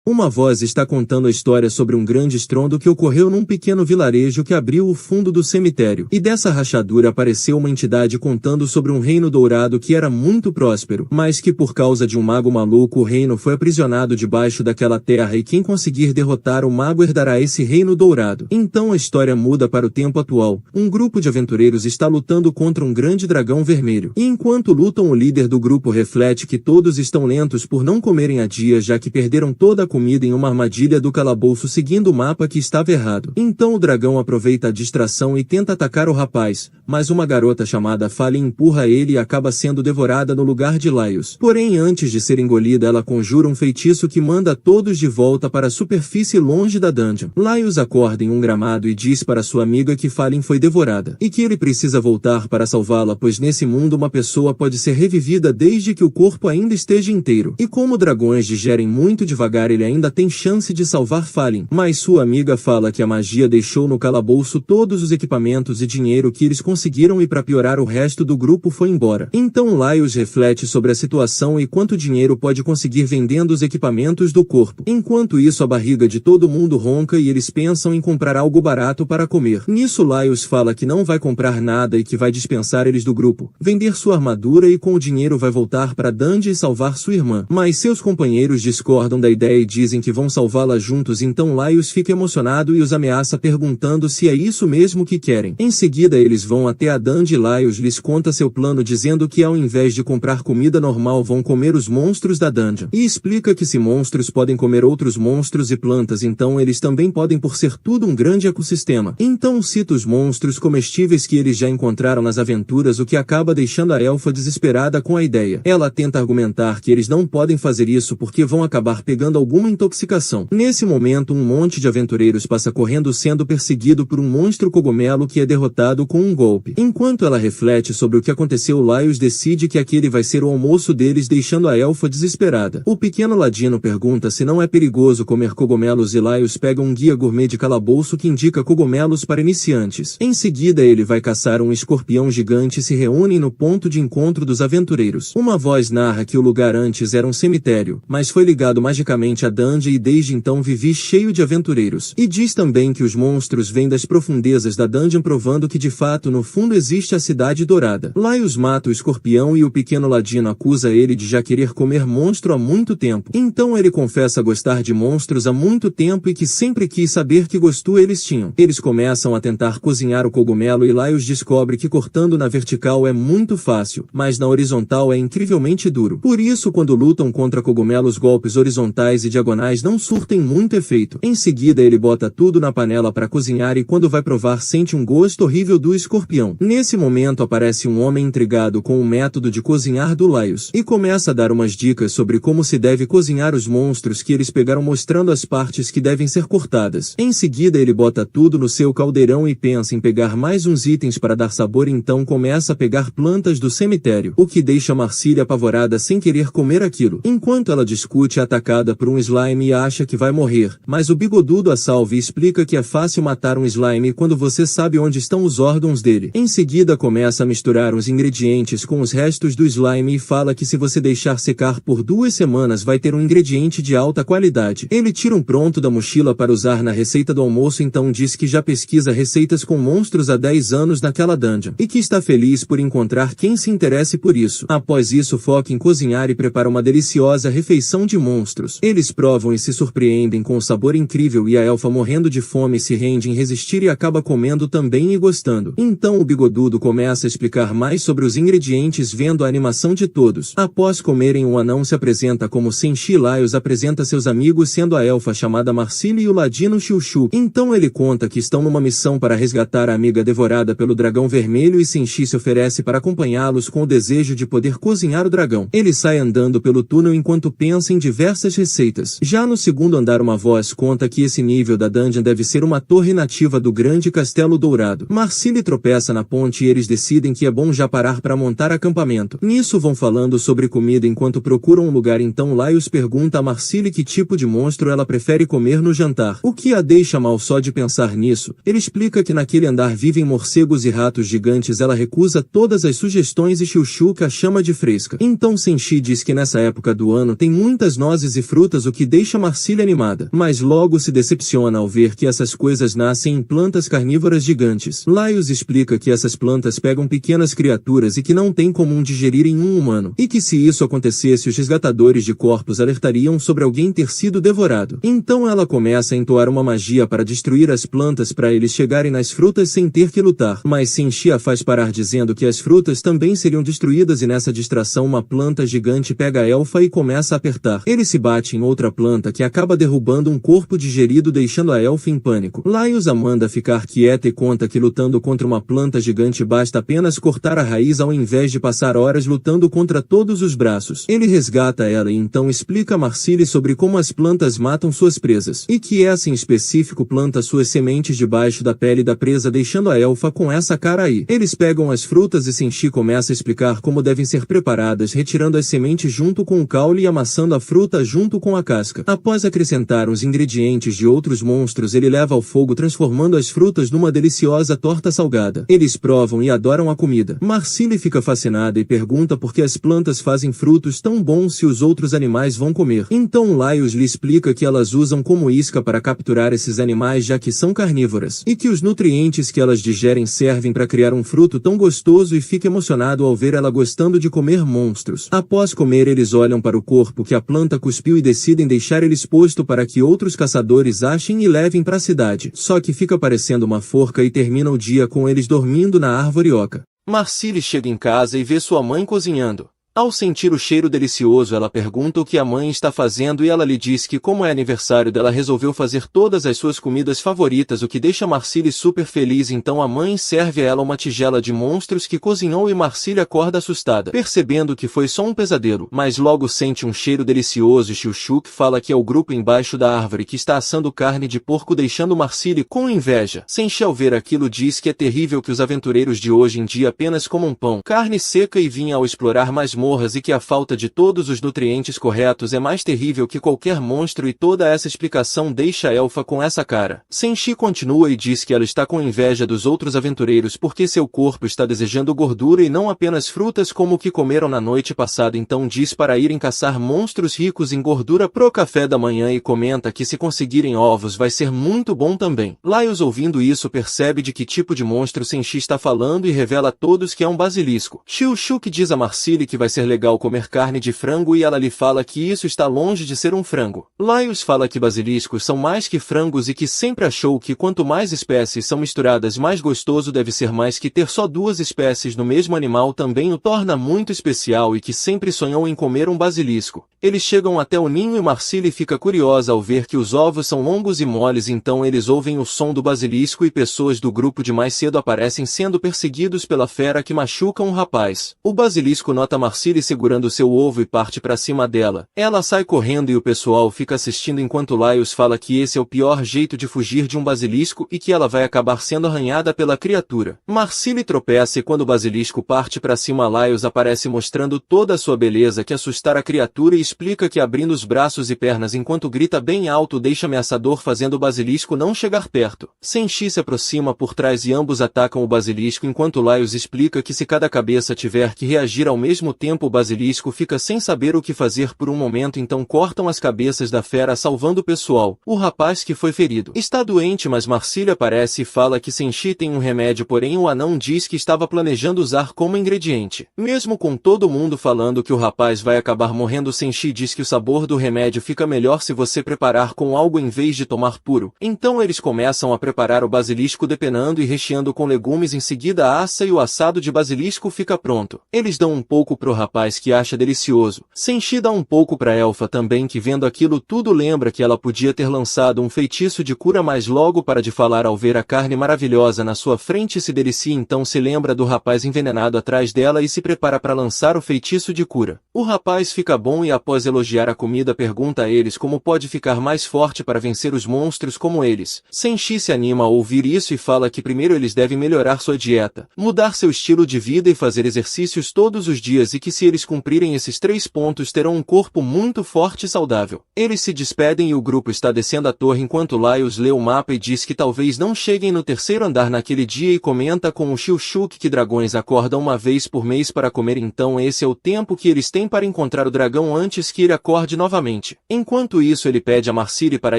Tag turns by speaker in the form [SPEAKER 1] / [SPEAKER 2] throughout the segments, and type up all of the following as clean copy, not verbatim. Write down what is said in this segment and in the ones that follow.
[SPEAKER 1] Uma voz está contando a história sobre um grande estrondo que ocorreu num pequeno vilarejo que abriu o fundo do cemitério. E dessa rachadura apareceu uma entidade contando sobre um reino dourado que era muito próspero, mas que por causa de um mago maluco o reino foi aprisionado debaixo daquela terra e quem conseguir derrotar o mago herdará esse reino dourado. Então a história muda para o tempo atual. Um grupo de aventureiros está lutando contra um grande dragão vermelho. E enquanto lutam, o líder do grupo reflete que todos estão lentos por não comerem há dias, já que perderam toda a comida em uma armadilha do calabouço seguindo o mapa que estava errado. Então o dragão aproveita a distração e tenta atacar o rapaz, mas uma garota chamada Fallen empurra ele e acaba sendo devorada no lugar de Laios. Porém, antes de ser engolida, ela conjura um feitiço que manda todos de volta para a superfície longe da dungeon. Laios acorda em um gramado e diz para sua amiga que Fallen foi devorada, e que ele precisa voltar para salvá-la, pois nesse mundo uma pessoa pode ser revivida desde que o corpo ainda esteja inteiro. E como dragões digerem muito devagar, ele ainda tem chance de salvar Fallen, mas sua amiga fala que a magia deixou no calabouço todos os equipamentos e dinheiro que eles conseguiram e para piorar o resto do grupo foi embora. Então Laios reflete sobre a situação e quanto dinheiro pode conseguir vendendo os equipamentos do corpo. Enquanto isso, a barriga de todo mundo ronca e eles pensam em comprar algo barato para comer. Nisso Laios fala que não vai comprar nada e que vai dispensar eles do grupo, vender sua armadura e com o dinheiro vai voltar para Dungeon e salvar sua irmã. Mas seus companheiros discordam da ideia e dizem que vão salvá-la juntos, então Laios fica emocionado e os ameaça perguntando se é isso mesmo que querem. Em seguida eles vão até a dungeon e Laios lhes conta seu plano dizendo que ao invés de comprar comida normal vão comer os monstros da dungeon. E explica que se monstros podem comer outros monstros e plantas, então eles também podem por ser tudo um grande ecossistema. Então cita os monstros comestíveis que eles já encontraram nas aventuras, o que acaba deixando a elfa desesperada com a ideia. Ela tenta argumentar que eles não podem fazer isso porque vão acabar pegando alguma intoxicação. Nesse momento um monte de aventureiros passa correndo sendo perseguido por um monstro cogumelo que é derrotado com um golpe. Enquanto ela reflete sobre o que aconteceu, Laios decide que aquele vai ser o almoço deles, deixando a elfa desesperada. O pequeno ladino pergunta se não é perigoso comer cogumelos e Laios pega um guia gourmet de calabouço que indica cogumelos para iniciantes. Em seguida ele vai caçar um escorpião gigante e se reúnem no ponto de encontro dos aventureiros. Uma voz narra que o lugar antes era um cemitério, mas foi ligado magicamente a dungeon e desde então vivi cheio de aventureiros. E diz também que os monstros vêm das profundezas da dungeon, provando que de fato no fundo existe a cidade dourada. Laios mata o escorpião e o pequeno ladino acusa ele de já querer comer monstro há muito tempo. Então ele confessa gostar de monstros há muito tempo e que sempre quis saber que gosto eles tinham. Eles começam a tentar cozinhar o cogumelo e Laios descobre que cortando na vertical é muito fácil, mas na horizontal é incrivelmente duro. Por isso quando lutam contra cogumelos, golpes horizontais e diagonais não surtem muito efeito. Em seguida ele bota tudo na panela para cozinhar e quando vai provar sente um gosto horrível do escorpião. Nesse momento aparece um homem intrigado com o método de cozinhar do Laios e começa a dar umas dicas sobre como se deve cozinhar os monstros que eles pegaram, mostrando as partes que devem ser cortadas. Em seguida ele bota tudo no seu caldeirão e pensa em pegar mais uns itens para dar sabor, então começa a pegar plantas do cemitério, o que deixa Marcília apavorada sem querer comer aquilo. Enquanto ela discute, é atacada por um slime e acha que vai morrer, mas o bigodudo a salva e explica que é fácil matar um slime quando você sabe onde estão os órgãos dele. Em seguida começa a misturar os ingredientes com os restos do slime e fala que se você deixar secar por 2 semanas vai ter um ingrediente de alta qualidade. Ele tira um pronto da mochila para usar na receita do almoço, então diz que já pesquisa receitas com monstros há 10 anos naquela dungeon, e que está feliz por encontrar quem se interesse por isso. Após isso foca em cozinhar e prepara uma deliciosa refeição de monstros. Eles provam e se surpreendem com o sabor incrível e a elfa, morrendo de fome, se rende em resistir e acaba comendo também e gostando. Então o bigodudo começa a explicar mais sobre os ingredientes, vendo a animação de todos. Após comerem, o anão se apresenta como Senshi. Laios apresenta seus amigos, sendo a elfa chamada Marcília e o ladino Chuchu. Então ele conta que estão numa missão para resgatar a amiga devorada pelo dragão vermelho e Senshi se oferece para acompanhá-los com o desejo de poder cozinhar o dragão. Ele sai andando pelo túnel enquanto pensa em diversas receitas. Já no segundo andar uma voz conta que esse nível da dungeon deve ser uma torre nativa do grande castelo dourado. Marcília tropeça na ponte e eles decidem que é bom já parar para montar acampamento. Nisso vão falando sobre comida enquanto procuram um lugar, então Laios pergunta a Marcília que tipo de monstro ela prefere comer no jantar, o que a deixa mal só de pensar nisso. Ele explica que naquele andar vivem morcegos e ratos gigantes. Ela recusa todas as sugestões e Chuchu a chama de fresca. Então Senshi diz que nessa época do ano tem muitas nozes e frutas, o o que deixa Marcília animada, mas logo se decepciona ao ver que essas coisas nascem em plantas carnívoras gigantes. Laios explica que essas plantas pegam pequenas criaturas e que não tem comum digerirem um humano, e que se isso acontecesse os resgatadores de corpos alertariam sobre alguém ter sido devorado. Então ela começa a entoar uma magia para destruir as plantas para eles chegarem nas frutas sem ter que lutar, mas Senshi a faz parar dizendo que as frutas também seriam destruídas e nessa distração uma planta gigante pega a elfa e começa a apertar. Ele se bate em outra planta que acaba derrubando um corpo digerido deixando a elfa em pânico. Laios a manda ficar quieta e conta que lutando contra uma planta gigante basta apenas cortar a raiz ao invés de passar horas lutando contra todos os braços. Ele resgata ela e então explica a Marcília sobre como as plantas matam suas presas, e que essa em específico planta suas sementes debaixo da pele da presa deixando a elfa com essa cara aí. Eles pegam as frutas e Senshi começa a explicar como devem ser preparadas retirando as sementes junto com o caule e amassando a fruta junto com a casca. Após acrescentar os ingredientes de outros monstros ele leva ao fogo transformando as frutas numa deliciosa torta salgada. Eles provam e adoram a comida. Marcília fica fascinada e pergunta por que as plantas fazem frutos tão bons se os outros animais vão comer. Então Laios lhe explica que elas usam como isca para capturar esses animais já que são carnívoras, e que os nutrientes que elas digerem servem para criar um fruto tão gostoso e fica emocionado ao ver ela gostando de comer monstros. Após comer eles olham para o corpo que a planta cuspiu e decidem deixar ele exposto para que outros caçadores achem e levem para a cidade. Só que fica parecendo uma forca e termina o dia com eles dormindo na árvore oca. Marcília chega em casa e vê sua mãe cozinhando. Ao sentir o cheiro delicioso ela pergunta o que a mãe está fazendo e ela lhe diz que como é aniversário dela resolveu fazer todas as suas comidas favoritas o que deixa Marcília super feliz então a mãe serve a ela uma tigela de monstros que cozinhou e Marcília acorda assustada, percebendo que foi só um pesadelo, mas logo sente um cheiro delicioso e Xiuxu fala que é o grupo embaixo da árvore que está assando carne de porco deixando Marcília com inveja. Senshi ao ver aquilo diz que é terrível que os aventureiros de hoje em dia apenas comam pão, carne seca e vinho ao explorar mais morras e que a falta de todos os nutrientes corretos é mais terrível que qualquer monstro e toda essa explicação deixa a elfa com essa cara. Senshi continua e diz que ela está com inveja dos outros aventureiros porque seu corpo está desejando gordura e não apenas frutas como o que comeram na noite passada então diz para irem caçar monstros ricos em gordura pro café da manhã e comenta que se conseguirem ovos vai ser muito bom também. Laios ouvindo isso percebe de que tipo de monstro Senshi está falando e revela a todos que é um basilisco. Xiuxu diz a Marcília que vai ser legal comer carne de frango e ela lhe fala que isso está longe de ser um frango. Laios fala que basiliscos são mais que frangos e que sempre achou que quanto mais espécies são misturadas mais gostoso deve ser mais que ter só duas espécies no mesmo animal também o torna muito especial e que sempre sonhou em comer um basilisco. Eles chegam até o ninho e Marcília fica curiosa ao ver que os ovos são longos e moles então eles ouvem o som do basilisco e pessoas do grupo de mais cedo aparecem sendo perseguidos pela fera que machuca um rapaz. O basilisco nota Marcília segurando seu ovo e parte para cima dela. Ela sai correndo e o pessoal fica assistindo enquanto Laios fala que esse é o pior jeito de fugir de um basilisco e que ela vai acabar sendo arranhada pela criatura. Marcília tropeça e quando o basilisco parte para cima Laios aparece mostrando toda a sua beleza que assustar a criatura e explica que abrindo os braços e pernas enquanto grita bem alto deixa ameaçador fazendo o basilisco não chegar perto. Senshi se aproxima por trás e ambos atacam o basilisco enquanto Laios explica que se cada cabeça tiver que reagir ao mesmo tempo o basilisco fica sem saber o que fazer por um momento então cortam as cabeças da fera salvando o pessoal. O rapaz que foi ferido está doente mas Marcília aparece e fala que Senshi tem um remédio porém o anão diz que estava planejando usar como ingrediente. Mesmo com todo mundo falando que o rapaz vai acabar morrendo Senshi diz que o sabor do remédio fica melhor se você preparar com algo em vez de tomar puro. Então eles começam a preparar o basilisco depenando e recheando com legumes em seguida a assa e o assado de basilisco fica pronto. Eles dão um pouco pro rapaz que acha delicioso. Senshi dá um pouco pra elfa também que vendo aquilo tudo lembra que ela podia ter lançado um feitiço de cura mas logo para de falar ao ver a carne maravilhosa na sua frente se delicia então se lembra do rapaz envenenado atrás dela e se prepara para lançar o feitiço de cura. O rapaz fica bom e após elogiar a comida pergunta a eles como pode ficar mais forte para vencer os monstros como eles. Senshi se anima a ouvir isso e fala que primeiro eles devem melhorar sua dieta, mudar seu estilo de vida e fazer exercícios todos os dias e que se eles cumprirem esses 3 pontos terão um corpo muito forte e saudável. Eles se despedem e o grupo está descendo a torre enquanto Laios lê o mapa e diz que talvez não cheguem no 3º andar naquele dia e comenta com o Shilshuk que dragões acordam uma vez por mês para comer, então esse é o tempo que eles têm para encontrar o dragão antes que ele acorde novamente. Enquanto isso ele pede a Marcille para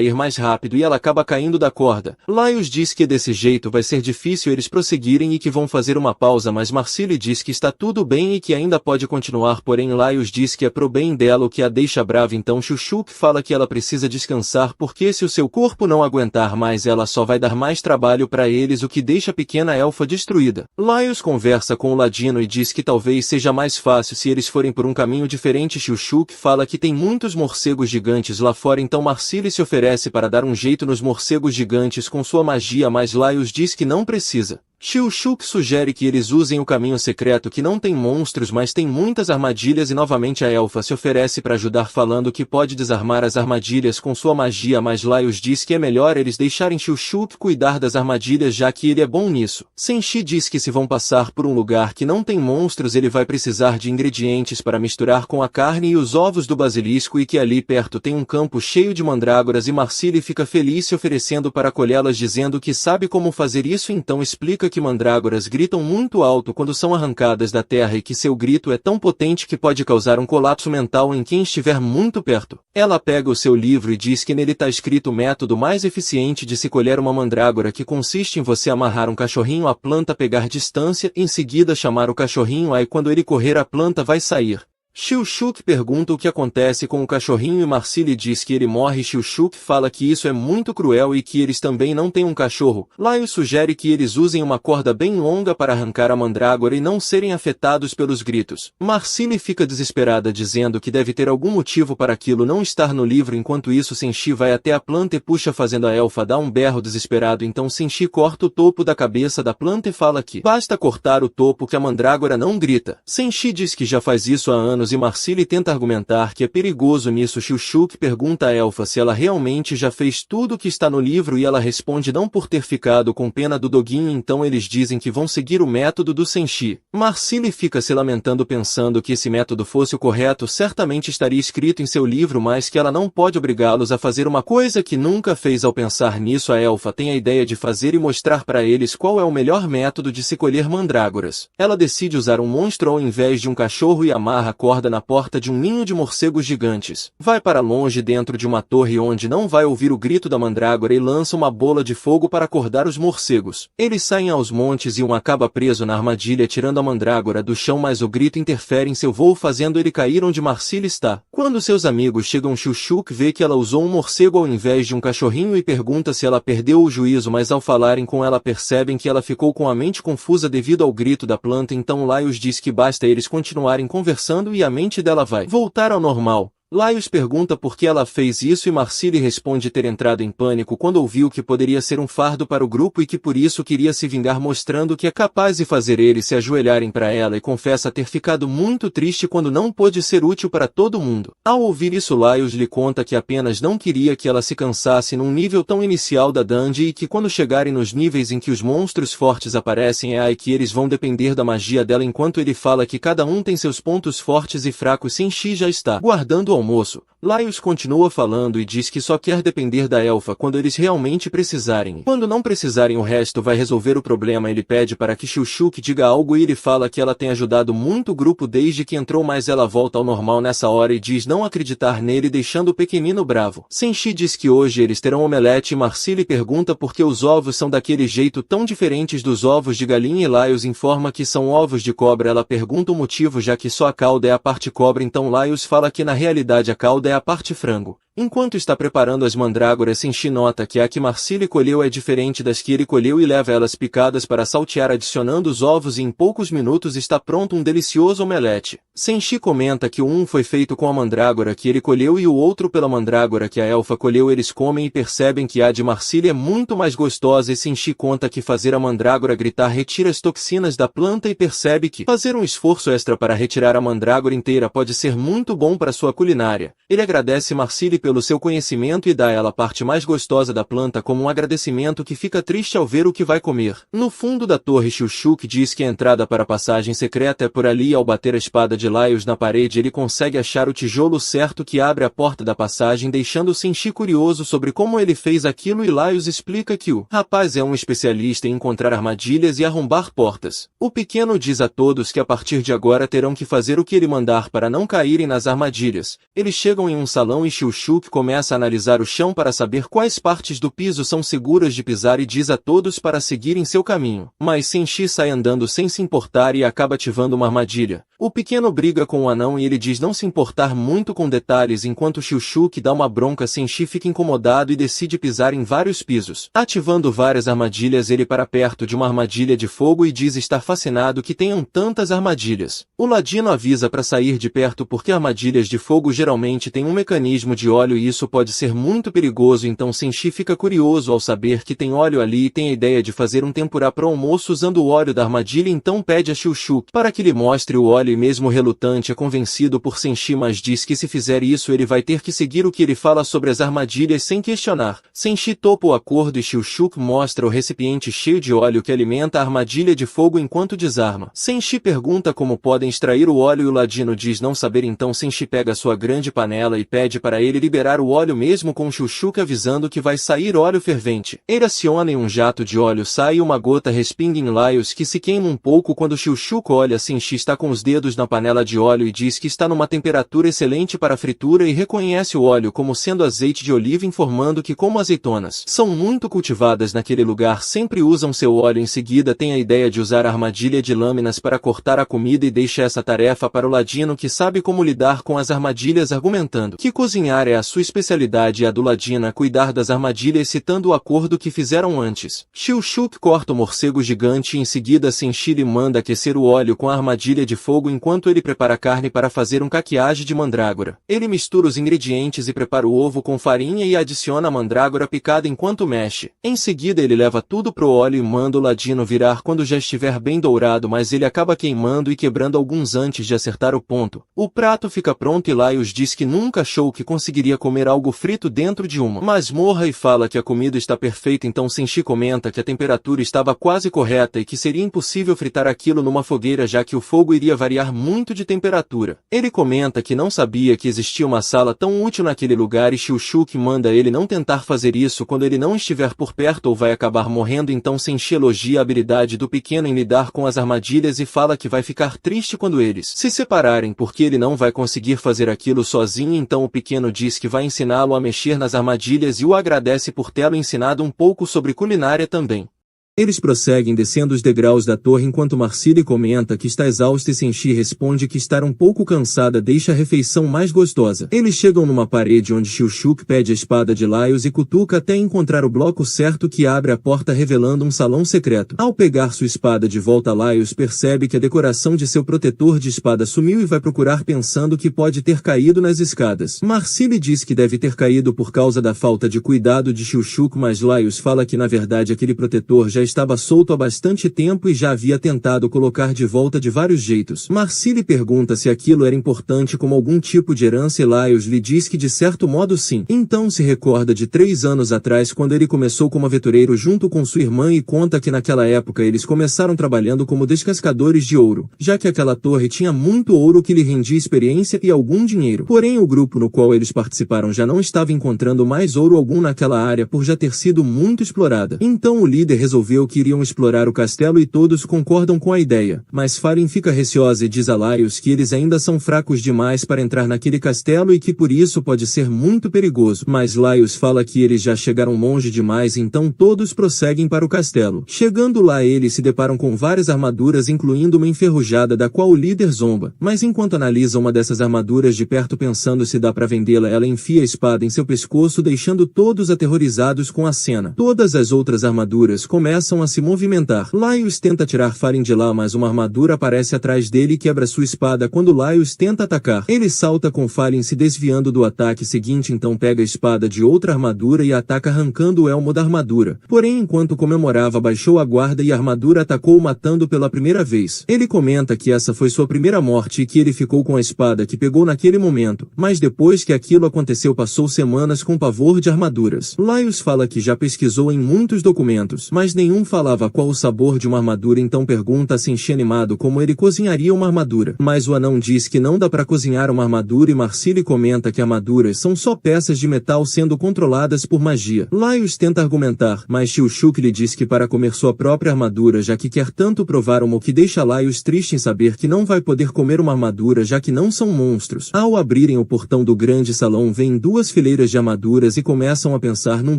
[SPEAKER 1] ir mais rápido e ela acaba caindo da corda. Laios diz que desse jeito vai ser difícil eles prosseguirem e que vão fazer uma pausa, mas Marcille diz que está tudo bem e que ainda pode continuar, porém Laios diz que é pro bem dela o que a deixa brava, então Shilshuk fala que ela precisa descansar porque se o seu corpo não aguentar mais ela só vai dar mais trabalho para eles, o que deixa a pequena elfa destruída. Laios conversa com o ladino e diz que talvez seja mais fácil se eles forem por um caminho diferente. Shilshuk fala que tem muitos morcegos gigantes lá fora, então Marcille se oferece para dar um jeito nos morcegos gigantes com sua magia, mas Laios diz que não precisa. Shilshuk sugere que eles usem o caminho secreto que não tem monstros mas tem muitas armadilhas e novamente a elfa se oferece para ajudar falando que pode desarmar as armadilhas com sua magia, mas Laios diz que é melhor eles deixarem Shilshuk cuidar das armadilhas já que ele é bom nisso. Senshi diz que se vão passar por um lugar que não tem monstros ele vai precisar de ingredientes para misturar com a carne e os ovos do basilisco e que ali perto tem um campo cheio de mandrágoras e Marcille fica feliz se oferecendo para colhê-las dizendo que sabe como fazer isso, então explica que mandrágoras gritam muito alto quando são arrancadas da terra e que seu grito é tão potente que pode causar um colapso mental em quem estiver muito perto. Ela pega o seu livro e diz que nele está escrito o método mais eficiente de se colher uma mandrágora, que consiste em você amarrar um cachorrinho à planta, pegar distância e em seguida chamar o cachorrinho, aí quando ele correr a planta vai sair. Shilshuk pergunta o que acontece com o cachorrinho e Marcille diz que ele morre. Shilshuk fala que isso é muito cruel e que eles também não têm um cachorro. Laios sugere que eles usem uma corda bem longa para arrancar a mandrágora e não serem afetados pelos gritos. Marcille fica desesperada dizendo que deve ter algum motivo para aquilo não estar no livro. Enquanto isso Senshi vai até a planta e puxa fazendo a elfa dar um berro desesperado, então Senshi corta o topo da cabeça da planta e fala que basta cortar o topo que a mandrágora não grita. Senshi diz que já faz isso há anos e Marcille tenta argumentar que é perigoso nisso. Shilshuk pergunta à elfa se ela realmente já fez tudo o que está no livro e ela responde não por ter ficado com pena do doguinho, então eles dizem que vão seguir o método do Senshi. Marcille fica se lamentando pensando que esse método fosse o correto certamente estaria escrito em seu livro, mas que ela não pode obrigá-los a fazer uma coisa que nunca fez. Ao pensar nisso a elfa tem a ideia de fazer e mostrar para eles qual é o melhor método de se colher mandrágoras. Ela decide usar um monstro ao invés de um cachorro e amarra a corda na porta de um ninho de morcegos gigantes. Vai para longe dentro de uma torre onde não vai ouvir o grito da mandrágora e lança uma bola de fogo para acordar os morcegos. Eles saem aos montes e um acaba preso na armadilha tirando a mandrágora do chão, mas o grito interfere em seu voo fazendo ele cair onde Marcille está. Quando seus amigos chegam Shilshuk vê que ela usou um morcego ao invés de um cachorrinho e pergunta se ela perdeu o juízo, mas ao falarem com ela percebem que ela ficou com a mente confusa devido ao grito da planta, então Laios diz que basta eles continuarem conversando e a mente dela vai voltar ao normal. Laios pergunta por que ela fez isso e Marcille responde ter entrado em pânico quando ouviu que poderia ser um fardo para o grupo e que por isso queria se vingar, mostrando que é capaz de fazer eles se ajoelharem para ela, e confessa ter ficado muito triste quando não pôde ser útil para todo mundo. Ao ouvir isso Laios lhe conta que apenas não queria que ela se cansasse num nível tão inicial da dungeon e que quando chegarem nos níveis em que os monstros fortes aparecem é aí que eles vão depender da magia dela. Enquanto ele fala que cada um tem seus pontos fortes e fracos, Senshi já está guardando o almoço. Laios continua falando e diz que só quer depender da elfa quando eles realmente precisarem. Quando não precisarem o resto vai resolver o problema. Ele pede para que Shilshuk diga algo e ele fala que ela tem ajudado muito o grupo desde que entrou, mas ela volta ao normal nessa hora e diz não acreditar nele, deixando o pequenino bravo. Senshi diz que hoje eles terão omelete e Marcille pergunta por que os ovos são daquele jeito tão diferentes dos ovos de galinha e Laios informa que são ovos de cobra. Ela pergunta o motivo já que só a cauda é a parte cobra, então Laios fala que na realidade a cauda é a parte frango. Enquanto está preparando as mandrágoras, Senshi nota que a que Marcille colheu é diferente das que ele colheu e leva elas picadas para saltear adicionando os ovos e em poucos minutos está pronto um delicioso omelete. Senshi comenta que um foi feito com a mandrágora que ele colheu e o outro pela mandrágora que a elfa colheu. Eles comem e percebem que a de Marcille é muito mais gostosa e Senshi conta que fazer a mandrágora gritar retira as toxinas da planta e percebe que fazer um esforço extra para retirar a mandrágora inteira pode ser muito bom para sua culinária. Ele agradece Marcille pelo seu conhecimento e dá a ela a parte mais gostosa da planta como um agradecimento, que fica triste ao ver o que vai comer. No fundo da torre, Shilshuk diz que a entrada para a passagem secreta é por ali, e ao bater a espada de Laios na parede ele consegue achar o tijolo certo que abre a porta da passagem, deixando Senshi curioso sobre como ele fez aquilo, e Laios explica que o rapaz é um especialista em encontrar armadilhas e arrombar portas. O pequeno diz a todos que a partir de agora terão que fazer o que ele mandar para não caírem nas armadilhas. Eles chegam em um salão e Shilshuk começa a analisar o chão para saber quais partes do piso são seguras de pisar e diz a todos para seguirem seu caminho. Mas Senshi sai andando sem se importar e acaba ativando uma armadilha. O pequeno briga com o anão e ele diz não se importar muito com detalhes, enquanto Shilshuk dá uma bronca. Senshi fica incomodado e decide pisar em vários pisos. Ativando várias armadilhas, ele para perto de uma armadilha de fogo e diz estar fascinado que tenham tantas armadilhas. O ladino avisa para sair de perto porque armadilhas de fogo geralmente têm um mecanismo de óleo e isso pode ser muito perigoso, então Senshi fica curioso ao saber que tem óleo ali e tem a ideia de fazer um tempurá para o almoço usando o óleo da armadilha, então pede a Shilshuk para que lhe mostre o óleo e mesmo relutante é convencido por Senshi, mas diz que se fizer isso ele vai ter que seguir o que ele fala sobre as armadilhas sem questionar. Senshi topa o acordo e Shilshuk mostra o recipiente cheio de óleo que alimenta a armadilha de fogo enquanto desarma. Senshi pergunta como podem extrair o óleo e o ladino diz não saber, então Senshi pega sua grande panela e pede para ele liberar o óleo mesmo com Shilshuk avisando que vai sair óleo fervente. Ele aciona e um jato de óleo sai e uma gota respinga em Laios, que se queima um pouco quando Shilshuk olha. Senshi está com os dedos na panela de óleo e diz que está numa temperatura excelente para a fritura e reconhece o óleo como sendo azeite de oliva, informando que como azeitonas são muito cultivadas naquele lugar sempre usam seu óleo. Em seguida tem a ideia de usar a armadilha de lâminas para cortar a comida e deixa essa tarefa para o ladino, que sabe como lidar com as armadilhas, argumentando que cozinhar é a sua especialidade e a do ladino cuidar das armadilhas, citando o acordo que fizeram antes. Shilshuk corta o morcego gigante e em seguida Senshi lhe manda aquecer o óleo com a armadilha de fogo enquanto ele prepara a carne para fazer um caqueage de mandrágora. Ele mistura os ingredientes e prepara o ovo com farinha e adiciona a mandrágora picada enquanto mexe. Em seguida ele leva tudo pro óleo e manda o ladino virar quando já estiver bem dourado, mas ele acaba queimando e quebrando alguns antes de acertar o ponto. O prato fica pronto e Laios diz que nunca achou que conseguiria comer algo frito dentro de uma masmorra e fala que a comida está perfeita, então Senshi comenta que a temperatura estava quase correta e que seria impossível fritar aquilo numa fogueira já que o fogo iria variar muito de temperatura. Ele comenta que não sabia que existia uma sala tão útil naquele lugar e Shilshuk manda ele não tentar fazer isso quando ele não estiver por perto ou vai acabar morrendo, então Senshi elogia a habilidade do pequeno em lidar com as armadilhas e fala que vai ficar triste quando eles se separarem porque ele não vai conseguir fazer aquilo sozinho, então o pequeno diz que vai ensiná-lo a mexer nas armadilhas e o agradece por tê-lo ensinado um pouco sobre culinária também.
[SPEAKER 2] Eles prosseguem descendo os degraus da torre enquanto Marcille comenta que está exausta e Senshi responde que estar um pouco cansada deixa a refeição mais gostosa. Eles chegam numa parede onde Shilshuk pede a espada de Laios e cutuca até encontrar o bloco certo que abre a porta revelando um salão secreto. Ao pegar sua espada de volta, Laios percebe que a decoração de seu protetor de espada sumiu e vai procurar pensando que pode ter caído nas escadas. Marcille diz que deve ter caído por causa da falta de cuidado de Shilshuk, mas Laios fala que na verdade aquele protetor já estava solto há bastante tempo e já havia tentado colocar de volta de vários jeitos. Marcille pergunta se aquilo era importante como algum tipo de herança e Laios lhe diz que de certo modo sim. Então se recorda de 3 anos atrás quando ele começou como aventureiro junto com sua irmã e conta que naquela época eles começaram trabalhando como descascadores de ouro, já que aquela torre tinha muito ouro que lhe rendia experiência e algum dinheiro. Porém o grupo no qual eles participaram já não estava encontrando mais ouro algum naquela área por já ter sido muito explorada. Então o líder resolveu que iriam explorar o castelo e todos concordam com a ideia, mas Farin fica receosa e diz a Laios que eles ainda são fracos demais para entrar naquele castelo e que por isso pode ser muito perigoso, mas Laios fala que eles já chegaram longe demais, então todos prosseguem para o castelo. Chegando lá eles se deparam com várias armaduras incluindo uma enferrujada da qual o líder zomba, mas enquanto analisa uma dessas armaduras de perto pensando se dá para vendê-la, ela enfia a espada em seu pescoço deixando todos aterrorizados com a cena. Todas as outras armaduras começam
[SPEAKER 1] começam a se movimentar. Laios tenta tirar Fallen de lá, mas uma armadura aparece atrás dele e quebra sua espada quando Laios tenta atacar. Ele salta com Fallen se desviando do ataque seguinte, então pega a espada de outra armadura e ataca arrancando o elmo da armadura. Porém, enquanto comemorava, baixou a guarda e a armadura atacou, matando pela primeira vez. Ele comenta que essa foi sua primeira morte e que ele ficou com a espada que pegou naquele momento, mas depois que aquilo aconteceu passou semanas com pavor de armaduras. Laios fala que já pesquisou em muitos documentos, mas nenhum falava qual o sabor de uma armadura, então pergunta a Senshi animado como ele cozinharia uma armadura. Mas o anão diz que não dá para cozinhar uma armadura e Marcille comenta que armaduras são só peças de metal sendo controladas por magia. Laios tenta argumentar, mas Shilshuk lhe diz que para comer sua própria armadura, já que quer tanto provar uma, o que deixa Laios triste em saber que não vai poder comer uma armadura já que não são monstros. Ao abrirem o portão do grande salão, vêm duas fileiras de armaduras e começam a pensar num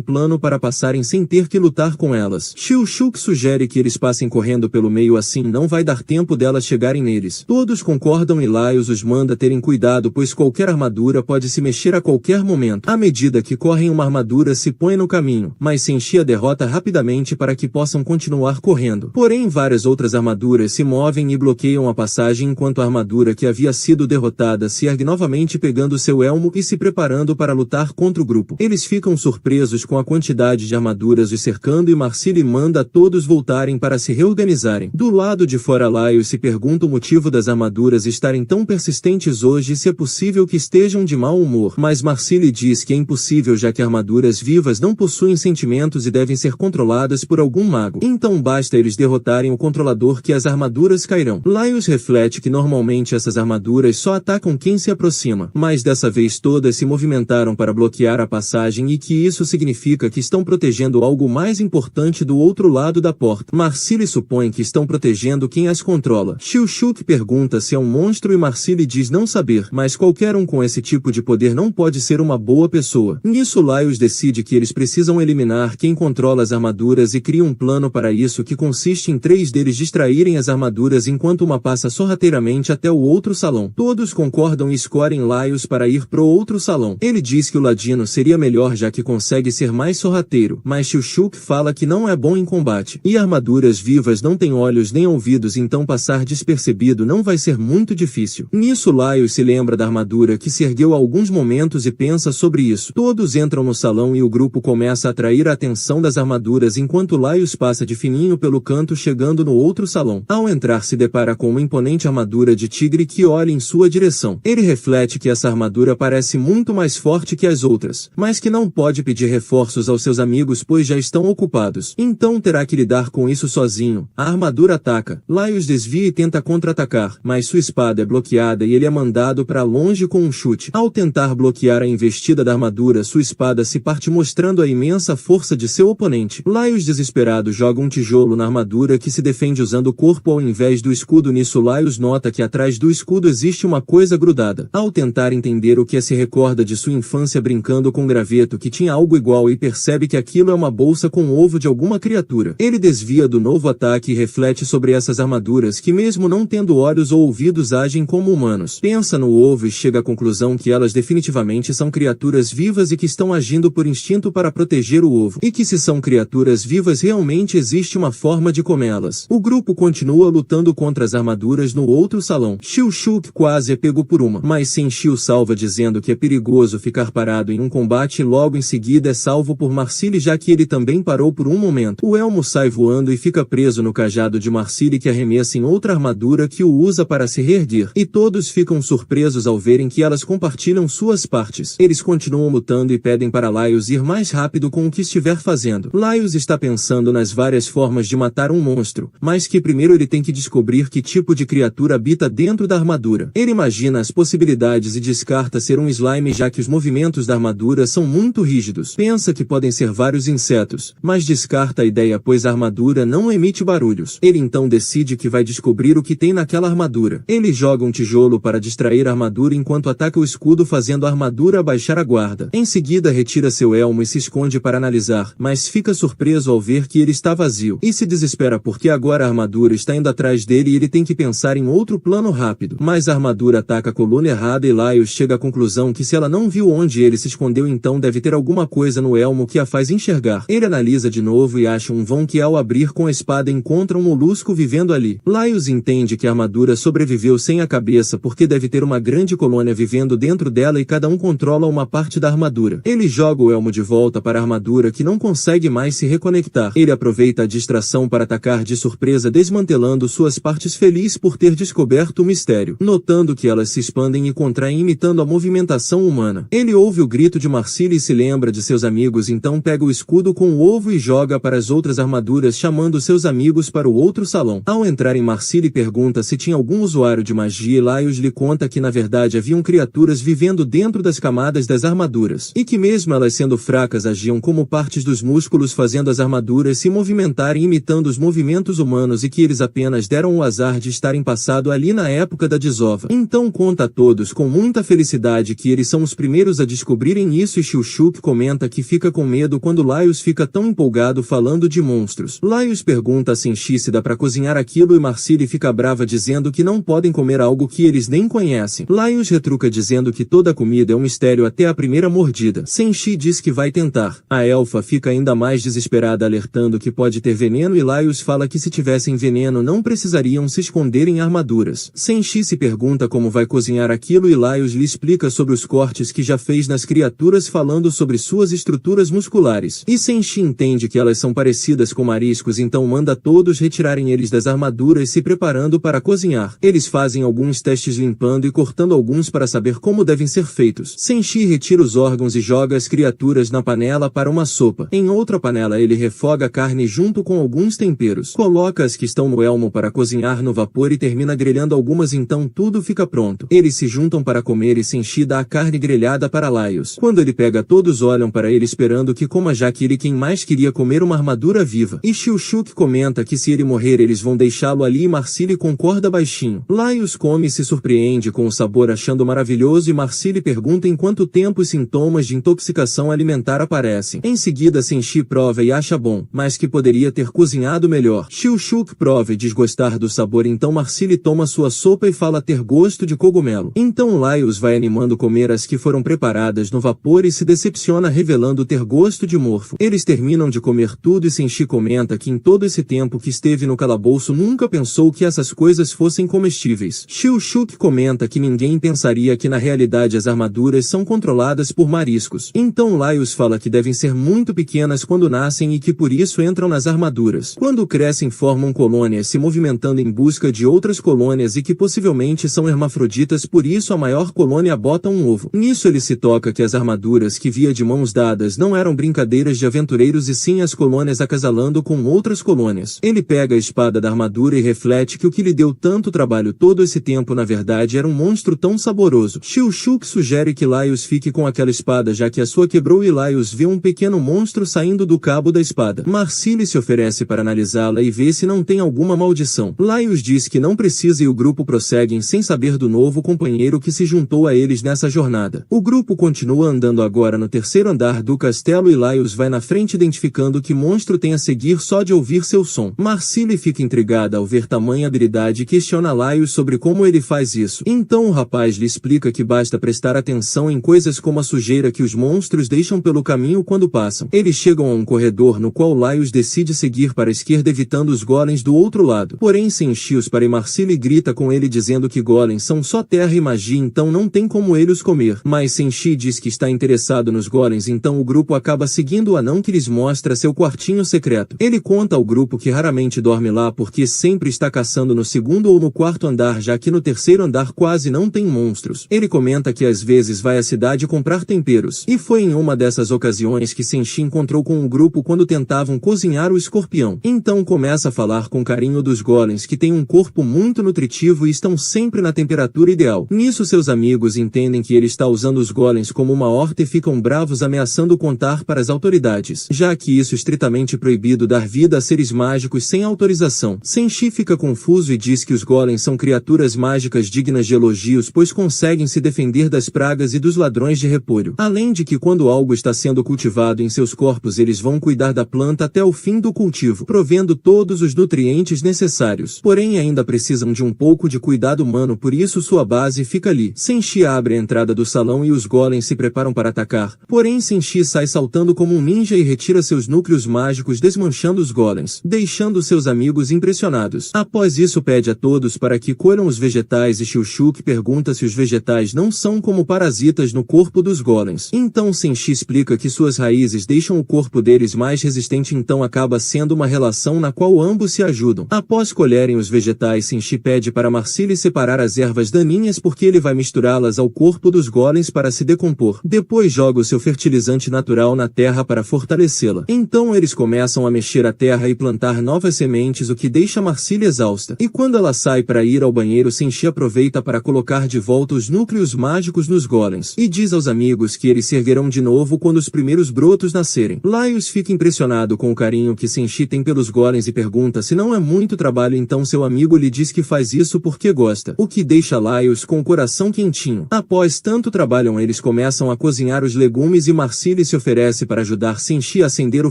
[SPEAKER 1] plano para passarem sem ter que lutar com elas. Shilshuk sugere que eles passem correndo pelo meio, assim não vai dar tempo delas chegarem neles. Todos concordam e Laios os manda terem cuidado, pois qualquer armadura pode se mexer a qualquer momento. À medida que correm, uma armadura se põe no caminho, mas Senshi a derrota rapidamente para que possam continuar correndo. Porém, várias outras armaduras se movem e bloqueiam a passagem enquanto a armadura que havia sido derrotada se ergue novamente, pegando seu elmo e se preparando para lutar contra o grupo. Eles ficam surpresos com a quantidade de armaduras os cercando e Marcille manda a todos voltarem para se reorganizarem. Do lado de fora, Laios se pergunta o motivo das armaduras estarem tão persistentes hoje e se é possível que estejam de mau humor, mas Marcille diz que é impossível já que armaduras vivas não possuem sentimentos e devem ser controladas por algum mago. Então basta eles derrotarem o controlador que as armaduras cairão. Laios reflete que normalmente essas armaduras só atacam quem se aproxima, mas dessa vez todas se movimentaram para bloquear a passagem e que isso significa que estão protegendo algo mais importante do outro lado da porta. Marcille supõe que estão protegendo quem as controla. Shilshuk pergunta se é um monstro e Marcille diz não saber, mas qualquer um com esse tipo de poder não pode ser uma boa pessoa. Nisso, Laios decide que eles precisam eliminar quem controla as armaduras e cria um plano para isso que consiste em 3 deles distraírem as armaduras enquanto uma passa sorrateiramente até o outro salão. Todos concordam e escolhem Laios para ir pro outro salão. Ele diz que o ladino seria melhor já que consegue ser mais sorrateiro, mas Shilshuk fala que não é bom em combate. E armaduras vivas não têm olhos nem ouvidos, então passar despercebido não vai ser muito difícil. Nisso, Laios se lembra da armadura que se ergueu há alguns momentos e pensa sobre isso. Todos entram no salão e o grupo começa a atrair a atenção das armaduras enquanto Laios passa de fininho pelo canto, chegando no outro salão. Ao entrar, se depara com uma imponente armadura de tigre que olha em sua direção. Ele reflete que essa armadura parece muito mais forte que as outras, mas que não pode pedir reforços aos seus amigos pois já estão ocupados. Então terá que lidar com isso sozinho. A armadura ataca. Laios desvia e tenta contra-atacar, mas sua espada é bloqueada e ele é mandado para longe com um chute. Ao tentar bloquear a investida da armadura, sua espada se parte mostrando a imensa força de seu oponente. Laios, desesperado, joga um tijolo na armadura que se defende usando o corpo ao invés do escudo. Nisso, Laios nota que atrás do escudo existe uma coisa grudada. Ao tentar entender o que é, se recorda de sua infância brincando com graveto que tinha algo igual e percebe que aquilo é uma bolsa com o ovo de alguma criatura. Ele desvia do novo ataque e reflete sobre essas armaduras que, mesmo não tendo olhos ou ouvidos, agem como humanos. Pensa no ovo e chega à conclusão que elas definitivamente são criaturas vivas e que estão agindo por instinto para proteger o ovo. E que se são criaturas vivas, realmente existe uma forma de comê-las. O grupo continua lutando contra as armaduras no outro salão. Shilshuk quase é pego por uma, mas Senshi o salva dizendo que é perigoso ficar parado em um combate e logo em seguida é salvo por Marcille já que ele também parou por um momento. O elmo sai voando e fica preso no cajado de Marcille que arremessa em outra armadura que o usa para se reerguer. E todos ficam surpresos ao verem que elas compartilham suas partes. Eles continuam lutando e pedem para Laios ir mais rápido com o que estiver fazendo. Laios está pensando nas várias formas de matar um monstro, mas que primeiro ele tem que descobrir que tipo de criatura habita dentro da armadura. Ele imagina as possibilidades e descarta ser um slime já que os movimentos da armadura são muito rígidos. Pensa que podem ser vários insetos, mas descarta a ideia pois a armadura não emite barulhos. Ele então decide que vai descobrir o que tem naquela armadura. Ele joga um tijolo para distrair a armadura enquanto ataca o escudo, fazendo a armadura abaixar a guarda. Em seguida retira seu elmo e se esconde para analisar, mas fica surpreso ao ver que ele está vazio. E se desespera porque agora a armadura está indo atrás dele e ele tem que pensar em outro plano rápido. Mas a armadura ataca a coluna errada e Laios chega à conclusão que se ela não viu onde ele se escondeu, então deve ter alguma coisa no elmo que a faz enxergar. Ele analisa de novo e acha um vão que ao abrir com a espada encontra um molusco vivendo ali. Laios entende que a armadura sobreviveu sem a cabeça porque deve ter uma grande colônia vivendo dentro dela e cada um controla uma parte da armadura. Ele joga o elmo de volta para a armadura que não consegue mais se reconectar. Ele aproveita a distração para atacar de surpresa desmantelando suas partes feliz por ter descoberto o mistério, notando que elas se expandem e contraem imitando a movimentação humana. Ele ouve o grito de Marcille e se lembra de seus amigos, então pega o escudo com o ovo e joga para as outras armaduras chamando seus amigos para o outro salão. Ao entrar em Marcille pergunta se tinha algum usuário de magia e Laios lhe conta que na verdade haviam criaturas vivendo dentro das camadas das armaduras, e que mesmo elas sendo fracas agiam como partes dos músculos fazendo as armaduras se movimentarem imitando os movimentos humanos e que eles apenas deram o azar de estarem passado ali na época da desova. Então conta a todos com muita felicidade que eles são os primeiros a descobrirem isso e Shilshuk comenta que fica com medo quando Laios fica tão empolgado falando de monstros. Laios pergunta a Senshi se dá pra cozinhar aquilo e Marcille fica brava dizendo que não podem comer algo que eles nem conhecem. Laios retruca dizendo que toda comida é um mistério até a primeira mordida. Senshi diz que vai tentar. A elfa fica ainda mais desesperada alertando que pode ter veneno e Laios fala que se tivessem veneno não precisariam se esconder em armaduras. Senshi se pergunta como vai cozinhar aquilo e Laios lhe explica sobre os cortes que já fez nas criaturas falando sobre suas estruturas musculares. E Senshi entende que elas são parecidas com mariscos então manda todos retirarem eles das armaduras se preparando para cozinhar. Eles fazem alguns testes limpando e cortando alguns para saber como devem ser feitos. Senshi retira os órgãos e joga as criaturas na panela para uma sopa. Em outra panela ele refoga a carne junto com alguns temperos. Coloca as que estão no elmo para cozinhar no vapor e termina grelhando algumas então tudo fica pronto. Eles se juntam para comer e Senshi dá a carne grelhada para Laios. Quando ele pega todos olham para ele esperando que coma já que ele quem mais queria comer uma armadura viva. E Shilshuk comenta que se ele morrer eles vão deixá-lo ali e Marcille concorda baixinho. Laios come e se surpreende com o sabor achando maravilhoso e Marcille pergunta em quanto tempo os sintomas de intoxicação alimentar aparecem. Em seguida Senshi prova e acha bom, mas que poderia ter cozinhado melhor. Shilshuk prova e diz gostar do sabor então Marcille toma sua sopa e fala ter gosto de cogumelo. Então Laios vai animando comer as que foram preparadas no vapor e se decepciona revelando ter gosto de morfo. Eles terminam de comer tudo e Senshi comenta que em todo esse tempo que esteve no calabouço nunca pensou que essas coisas fossem comestíveis. Shilshuk comenta que ninguém pensaria que na realidade as armaduras são controladas por mariscos. Então Laios fala que devem ser muito pequenas quando nascem e que por isso entram nas armaduras. Quando crescem formam colônias se movimentando em busca de outras colônias e que possivelmente são hermafroditas por isso a maior colônia bota um ovo. Nisso ele se toca que as armaduras que via de mãos dadas não eram brincadeiras de aventureiros e sim as colônias acasalando com outras colônias. Ele pega a espada da armadura e reflete que o que lhe deu tanto trabalho todo esse tempo na verdade era um monstro tão saboroso. Shilshuk sugere que Laios fique com aquela espada já que a sua quebrou e Laios vê um pequeno monstro saindo do cabo da espada. Marcille se oferece para analisá-la e vê se não tem alguma maldição. Laios diz que não precisa e o grupo prosseguem sem saber do novo companheiro que se juntou a eles nessa jornada. O grupo continua andando agora no terceiro andar do castelo e Laios vai na frente identificando que monstro tem a seguir só de ouvir seu som. Marcille fica intrigada ao ver tamanha habilidade e questiona Laios sobre como ele faz isso. Então o rapaz lhe explica que basta prestar atenção em coisas como a sujeira que os monstros deixam pelo caminho quando passam. Eles chegam a um corredor no qual Laios decide seguir para a esquerda evitando os golems do outro lado. Porém Senshi-os para e Marcille grita com ele dizendo que golems são só terra e magia então não tem como ele os comer. Mas Senshi diz que está interessado nos golems então o grupo acaba seguindo o anão que lhes mostra seu quartinho secreto. Ele conta ao grupo que raramente dorme lá porque sempre está caçando no segundo ou no quarto andar já que no terceiro andar quase não tem monstros. Ele comenta que às vezes vai à cidade comprar temperos. E foi em uma dessas ocasiões que Senshi encontrou com o grupo quando tentavam cozinhar o escorpião. Então começa a falar com carinho dos golems que têm um corpo muito nutritivo e estão sempre na temperatura ideal. Nisso seus amigos entendem que ele está usando os golems como uma horta e ficam bravos ameaçando contar para as autoridades, já que isso é estritamente proibido dar vida a seres mágicos sem autorização. Senshi fica confuso e diz que os golems são criaturas mágicas dignas de elogios pois conseguem se defender das pragas e dos ladrões de repolho. Além de que quando algo está sendo cultivado em seus corpos eles vão cuidar da planta até o fim do cultivo, provendo todos os nutrientes necessários. Porém ainda precisam de um pouco de cuidado humano por isso sua base fica ali. Senshi abre a entrada do salão e os golems se preparam para atacar. Porém Senshi sai saltando como um ninja e retira seus núcleos mágicos mágicos desmanchando os golems, deixando seus amigos impressionados. Após isso pede a todos para que colham os vegetais e Shilshuk pergunta se os vegetais não são como parasitas no corpo dos golems. Então Senshi explica que suas raízes deixam o corpo deles mais resistente, então acaba sendo uma relação na qual ambos se ajudam. Após colherem os vegetais, Senshi pede para Marcille separar as ervas daninhas porque ele vai misturá-las ao corpo dos golems para se decompor. Depois joga o seu fertilizante natural na terra para fortalecê-la. Então eles começam a mexer a terra e plantar novas sementes, o que deixa Marcille exausta. E quando ela sai para ir ao banheiro, Senshi aproveita para colocar de volta os núcleos mágicos nos golems e diz aos amigos que eles se erguerão de novo quando os primeiros brotos nascerem. Laios fica impressionado com o carinho que Senshi tem pelos golems e pergunta se não é muito trabalho, então seu amigo lhe diz que faz isso porque gosta, o que deixa Laios com o coração quentinho. Após tanto trabalho, eles começam a cozinhar os legumes e Marcille se oferece para ajudar Senshi a acender o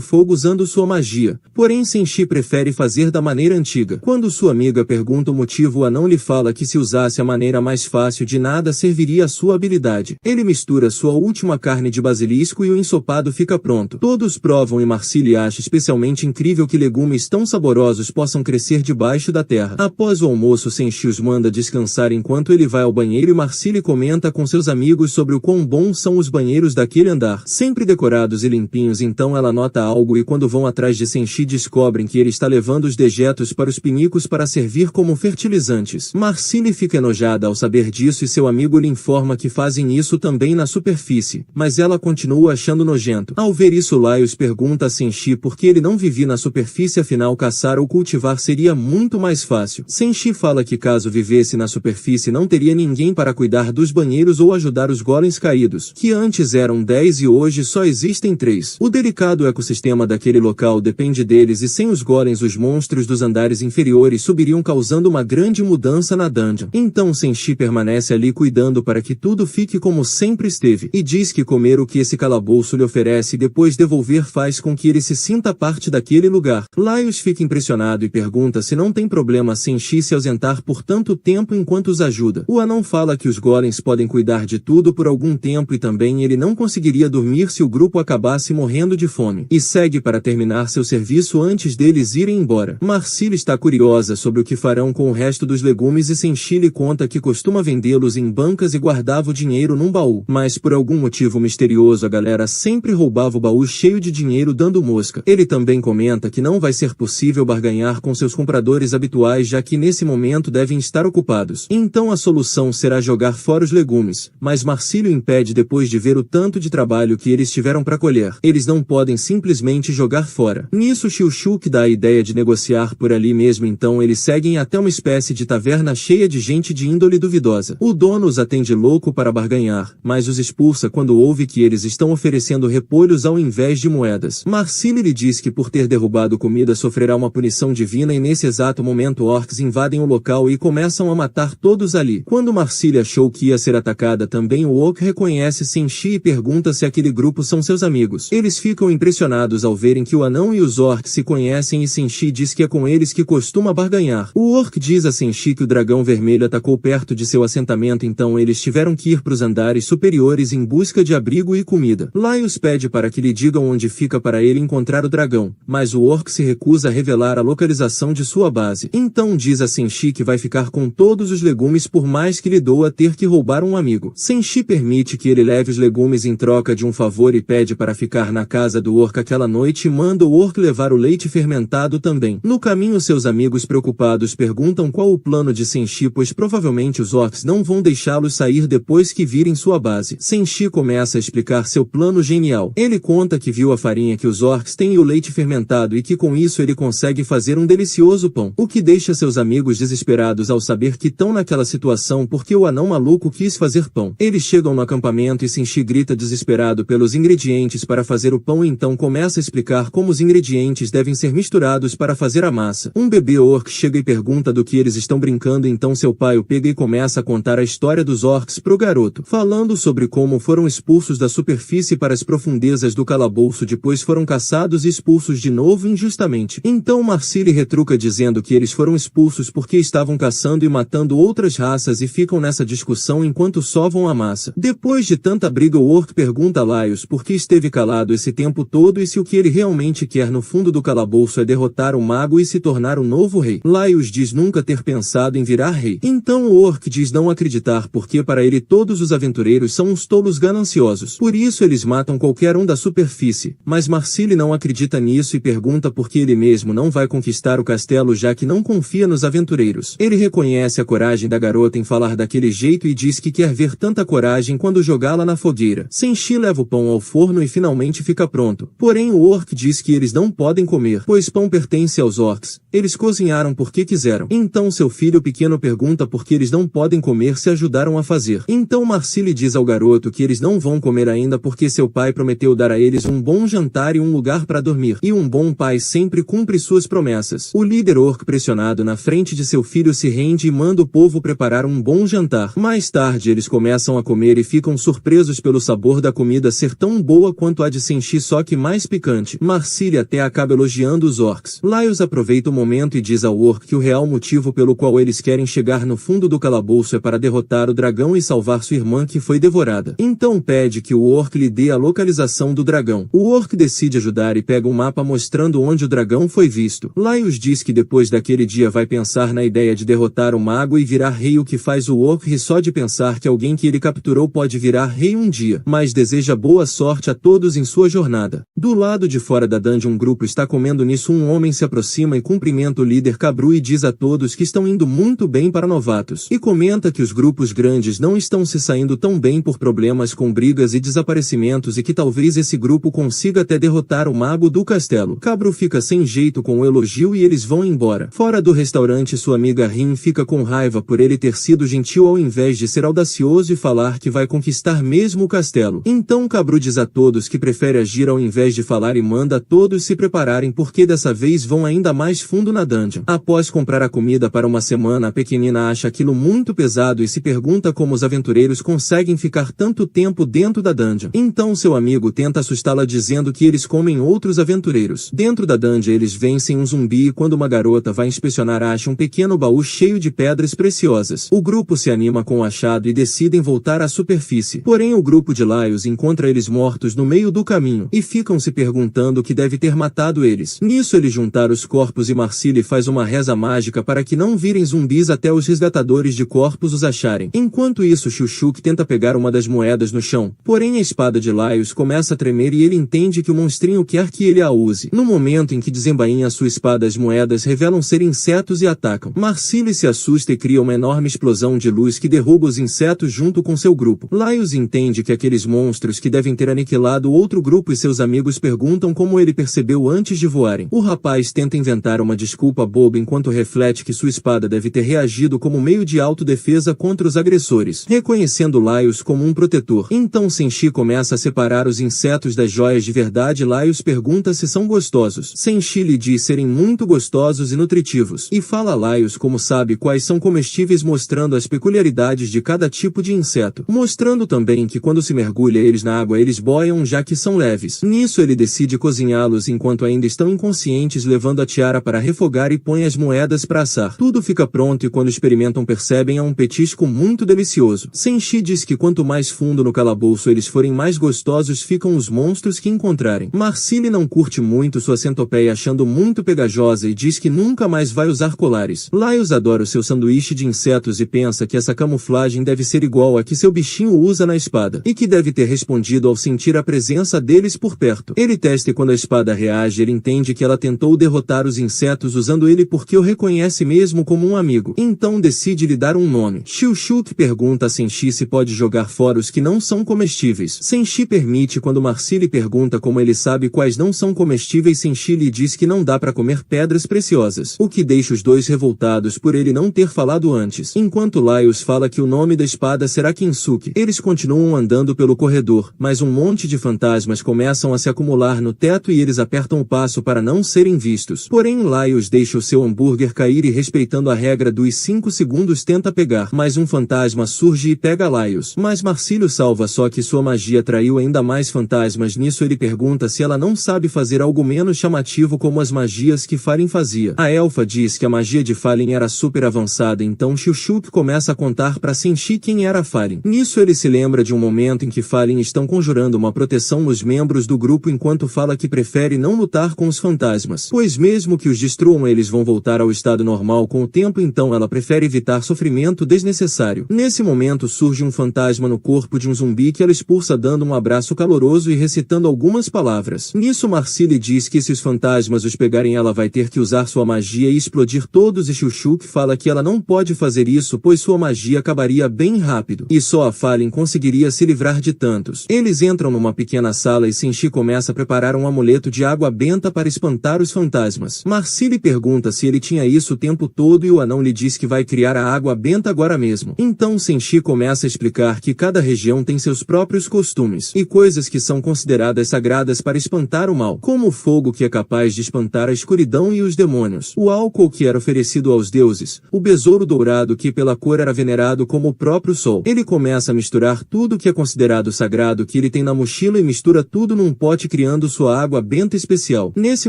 [SPEAKER 1] fogo usando sua magia. Porém Senshi prefere fazer da maneira antiga. Quando sua amiga pergunta o motivo, o anão lhe fala que se usasse a maneira mais fácil de nada serviria a sua habilidade. Ele mistura sua última carne de basilisco e o ensopado fica pronto. Todos provam e Marcille acha especialmente incrível que legumes tão saborosos possam crescer debaixo da terra. Após o almoço, Senshi os manda descansar enquanto ele vai ao banheiro e Marcille comenta com seus amigos sobre o quão bons são os banheiros daquele andar, sempre decorados e limpinhos. Então ela nota algo e quando vão atrás de Senshi descobrem que ele está levando os dejetos para os pinicos para servir como fertilizantes. Marcille fica enojada ao saber disso e seu amigo lhe informa que fazem isso também na superfície, mas ela continua achando nojento. Ao ver isso, Laios pergunta a Senshi por que ele não vivia na superfície, afinal caçar ou cultivar seria muito mais fácil. Senshi fala que caso vivesse na superfície não teria ninguém para cuidar dos banheiros ou ajudar os golems caídos, que antes eram 10 e hoje só existem 3. O delicado ecossistema daquele local depende deles e sem os golems os monstros dos andares inferiores subiriam, causando uma grande mudança na dungeon. Então Senshi permanece ali cuidando para que tudo fique como sempre esteve, e diz que comer o que esse calabouço lhe oferece e depois devolver faz com que ele se sinta parte daquele lugar. Laios fica impressionado e pergunta se não tem problema Senshi se ausentar por tanto tempo enquanto os ajuda. O anão fala que os golems podem cuidar de tudo por algum tempo e também ele não conseguiria dormir se o grupo acabasse morrendo de fome, e segue para terminar seu serviço antes deles irem embora. Marcille está curiosa sobre o que farão com o resto dos legumes e Senshi lhe conta que costuma vendê-los em bancas e guardava o dinheiro num baú, mas por algum motivo misterioso a galera sempre roubava o baú cheio de dinheiro dando mosca. Ele também comenta que não vai ser possível barganhar com seus compradores habituais, já que nesse momento devem estar ocupados. Então a solução será jogar fora os legumes, mas Marcille o impede depois de ver o tanto de trabalho que eles tiveram para colher. Eles não podem simplesmente jogar fora. Nisso Shilshuk dá a ideia de negociar por ali mesmo, então eles seguem até uma espécie de taverna cheia de gente de índole duvidosa. O dono os atende louco para barganhar, mas os expulsa quando ouve que eles estão oferecendo repolhos ao invés de moedas. Marcille lhe diz que por ter derrubado comida sofrerá uma punição divina e nesse exato momento orcs invadem o local e começam a matar todos ali. Quando Marcille achou que ia ser atacada também, o orc reconhece Senshi e pergunta se aquele grupo são seus amigos. Eles ficam impressionados ao verem que o anão e os orcs se conhecem e Senshi diz que é com eles que costuma barganhar. O orc diz a Senshi que o dragão vermelho atacou perto de seu assentamento, então eles tiveram que ir para os andares superiores em busca de abrigo e comida. Laios pede para que lhe digam onde fica para ele encontrar o dragão, mas o orc se recusa a revelar a localização de sua base. Então diz a Senshi que vai ficar com todos os legumes por mais que lhe doa ter que roubar um amigo. Senshi permite que ele leve os legumes em troca de um favor e pede para ficar na casa do orc aquela noite e manda o orc levar o leite fermentado também. No caminho, seus amigos preocupados perguntam qual o plano de Senshi, pois provavelmente os orcs não vão deixá-los sair depois que virem sua base. Senshi começa a explicar seu plano genial. Ele conta que viu a farinha que os orcs têm e o leite fermentado e que com isso ele consegue fazer um delicioso pão, o que deixa seus amigos desesperados ao saber que estão naquela situação porque o anão maluco quis fazer pão. Eles chegam no acampamento e Senshi grita desesperado pelos ingredientes para fazer o pão e então começa a explicar como os ingredientes devem ser misturados para fazer a massa. Um bebê orc chega e pergunta do que eles estão brincando, então seu pai o pega e começa a contar a história dos orcs pro garoto, falando sobre como foram expulsos da superfície para as profundezas do calabouço, depois foram caçados e expulsos de novo injustamente. Então Marcille retruca dizendo que eles foram expulsos porque estavam caçando e matando outras raças e ficam nessa discussão enquanto sovam a massa. Depois de tanta briga, o orc pergunta a Laios por que esteve calado esse tempo todo e se o que ele realmente realmente quer no fundo do calabouço é derrotar o mago e se tornar o novo rei. Laios diz nunca ter pensado em virar rei. Então o orc diz não acreditar porque para ele todos os aventureiros são uns tolos gananciosos. Por isso eles matam qualquer um da superfície. Mas Marcille não acredita nisso e pergunta por que ele mesmo não vai conquistar o castelo já que não confia nos aventureiros. Ele reconhece a coragem da garota em falar daquele jeito e diz que quer ver tanta coragem quando jogá-la na fogueira. Senshi leva o pão ao forno e finalmente fica pronto. Porém o orc diz que eles não podem comer, pois pão pertence aos orcs. Eles cozinharam porque quiseram. Então seu filho pequeno pergunta por que eles não podem comer se ajudaram a fazer. Então Marcille diz ao garoto que eles não vão comer ainda porque seu pai prometeu dar a eles um bom jantar e um lugar para dormir. E um bom pai sempre cumpre suas promessas. O líder orc pressionado na frente de seu filho se rende e manda o povo preparar um bom jantar. Mais tarde eles começam a comer e ficam surpresos pelo sabor da comida ser tão boa quanto a de Senshi, só que mais picante. Marcille até acaba elogiando os orcs. Laios aproveita o momento e diz ao orc que o real motivo pelo qual eles querem chegar no fundo do calabouço é para derrotar o dragão e salvar sua irmã que foi devorada. Então pede que o orc lhe dê a localização do dragão. O orc decide ajudar e pega um mapa mostrando onde o dragão foi visto. Laios diz que depois daquele dia vai pensar na ideia de derrotar o mago e virar rei, o que faz o orc rir só de pensar que alguém que ele capturou pode virar rei um dia, mas deseja boa sorte a todos em sua jornada. Do lado de fora da dungeon um grupo está comendo, nisso um homem se aproxima e cumprimenta o líder Kabru e diz a todos que estão indo muito bem para novatos, e comenta que os grupos grandes não estão se saindo tão bem por problemas com brigas e desaparecimentos e que talvez esse grupo consiga até derrotar o mago do castelo. Kabru fica sem jeito com o elogio e eles vão embora. Fora do restaurante sua amiga Rin fica com raiva por ele ter sido gentil ao invés de ser audacioso e falar que vai conquistar mesmo o castelo. Então Kabru diz a todos que prefere agir ao invés de falar e manda todos se prepararem porque dessa vez vão ainda mais fundo na dungeon. Após comprar a comida para uma semana, a pequenina acha aquilo muito pesado e se pergunta como os aventureiros conseguem ficar tanto tempo dentro da dungeon. Então seu amigo tenta assustá-la dizendo que eles comem outros aventureiros. Dentro da dungeon eles vencem um zumbi e quando uma garota vai inspecionar acha um pequeno baú cheio de pedras preciosas. O grupo se anima com o achado e decidem voltar à superfície. Porém o grupo de Laios encontra eles mortos no meio do caminho e ficam se perguntando o que deve ter matado eles. Nisso eles juntaram os corpos e Marcille faz uma reza mágica para que não virem zumbis até os resgatadores de corpos os acharem. Enquanto isso Chuchuk tenta pegar uma das moedas no chão, porém a espada de Laios começa a tremer e ele entende que o monstrinho quer que ele a use. No momento em que desembainha sua espada, as moedas revelam ser insetos e atacam. Marcille se assusta e cria uma enorme explosão de luz que derruba os insetos junto com seu grupo. Laios entende que aqueles monstros que devem ter aniquilado outro grupo e seus amigos perguntam como ele percebeu antes de voarem. O rapaz tenta inventar uma desculpa boba enquanto reflete que sua espada deve ter reagido como meio de autodefesa contra os agressores, reconhecendo Laios como um protetor. Então Senshi começa a separar os insetos das joias de verdade. Laios pergunta se são gostosos. Senshi lhe diz serem muito gostosos e nutritivos, e fala a Laios como sabe quais são comestíveis, mostrando as peculiaridades de cada tipo de inseto, mostrando também que quando se mergulha eles na água eles boiam já que são leves. Nisso ele decide cozinhá-los enquanto ainda estão inconscientes, levando a tiara para refogar e põe as moedas para assar. Tudo fica pronto e quando experimentam percebem um petisco muito delicioso. Senshi diz que quanto mais fundo no calabouço eles forem, mais gostosos ficam os monstros que encontrarem. Marcille não curte muito sua centopeia, achando muito pegajosa, e diz que nunca mais vai usar colares. Laios adora o seu sanduíche de insetos e pensa que essa camuflagem deve ser igual a que seu bichinho usa na espada, e que deve ter respondido ao sentir a presença deles por perto. Ele testa e quando a espada reage ele entende que ela tentou derrotar os insetos usando ele porque o reconhece mesmo como um amigo. Então decide lhe dar um nome. Chuchuk pergunta a Senshi se pode jogar fora os que não são comestíveis. Senshi permite quando Marcille pergunta como ele sabe quais não são comestíveis. Senshi lhe diz que não dá para comer pedras preciosas, o que deixa os dois revoltados por ele não ter falado antes. Enquanto Laios fala que o nome da espada será Kinsuke, eles continuam andando pelo corredor, mas um monte de fantasmas começam a se acumular no teto e eles apertam o passo para não serem vistos. Porém Laios deixa o seu hambúrguer cair e, respeitando a regra dos 5 segundos, tenta pegar, mas um fantasma surge e pega Laios. Mas Marcille o salva, só que sua magia atraiu ainda mais fantasmas. Nisso ele pergunta se ela não sabe fazer algo menos chamativo como as magias que Fallen fazia. A elfa diz que a magia de Fallen era super avançada, então Chuchuk começa a contar para Senshi quem era Fallen. Nisso ele se lembra de um momento em que Fallen estão conjurando uma proteção nos membros do grupo enquanto fala que que prefere não lutar com os fantasmas, pois mesmo que os destruam eles vão voltar ao estado normal com o tempo, então ela prefere evitar sofrimento desnecessário. Nesse momento surge um fantasma no corpo de um zumbi que ela expulsa dando um abraço caloroso e recitando algumas palavras. Nisso Marcille diz que se os fantasmas os pegarem ela vai ter que usar sua magia e explodir todos, e Shushuck fala que ela não pode fazer isso pois sua magia acabaria bem rápido, e só a Fallen conseguiria se livrar de tantos. Eles entram numa pequena sala e Senshi começa a preparar um amuleto de água benta para espantar os fantasmas. Marcille pergunta se ele tinha isso o tempo todo e o anão lhe diz que vai criar a água benta agora mesmo. Então Senshi começa a explicar que cada região tem seus próprios costumes e coisas que são consideradas sagradas para espantar o mal, como o fogo que é capaz de espantar a escuridão e os demônios, o álcool que era oferecido aos deuses, o besouro dourado que pela cor era venerado como o próprio sol. Ele começa a misturar tudo que é considerado sagrado que ele tem na mochila e mistura tudo num pote criando sua água benta especial. Nesse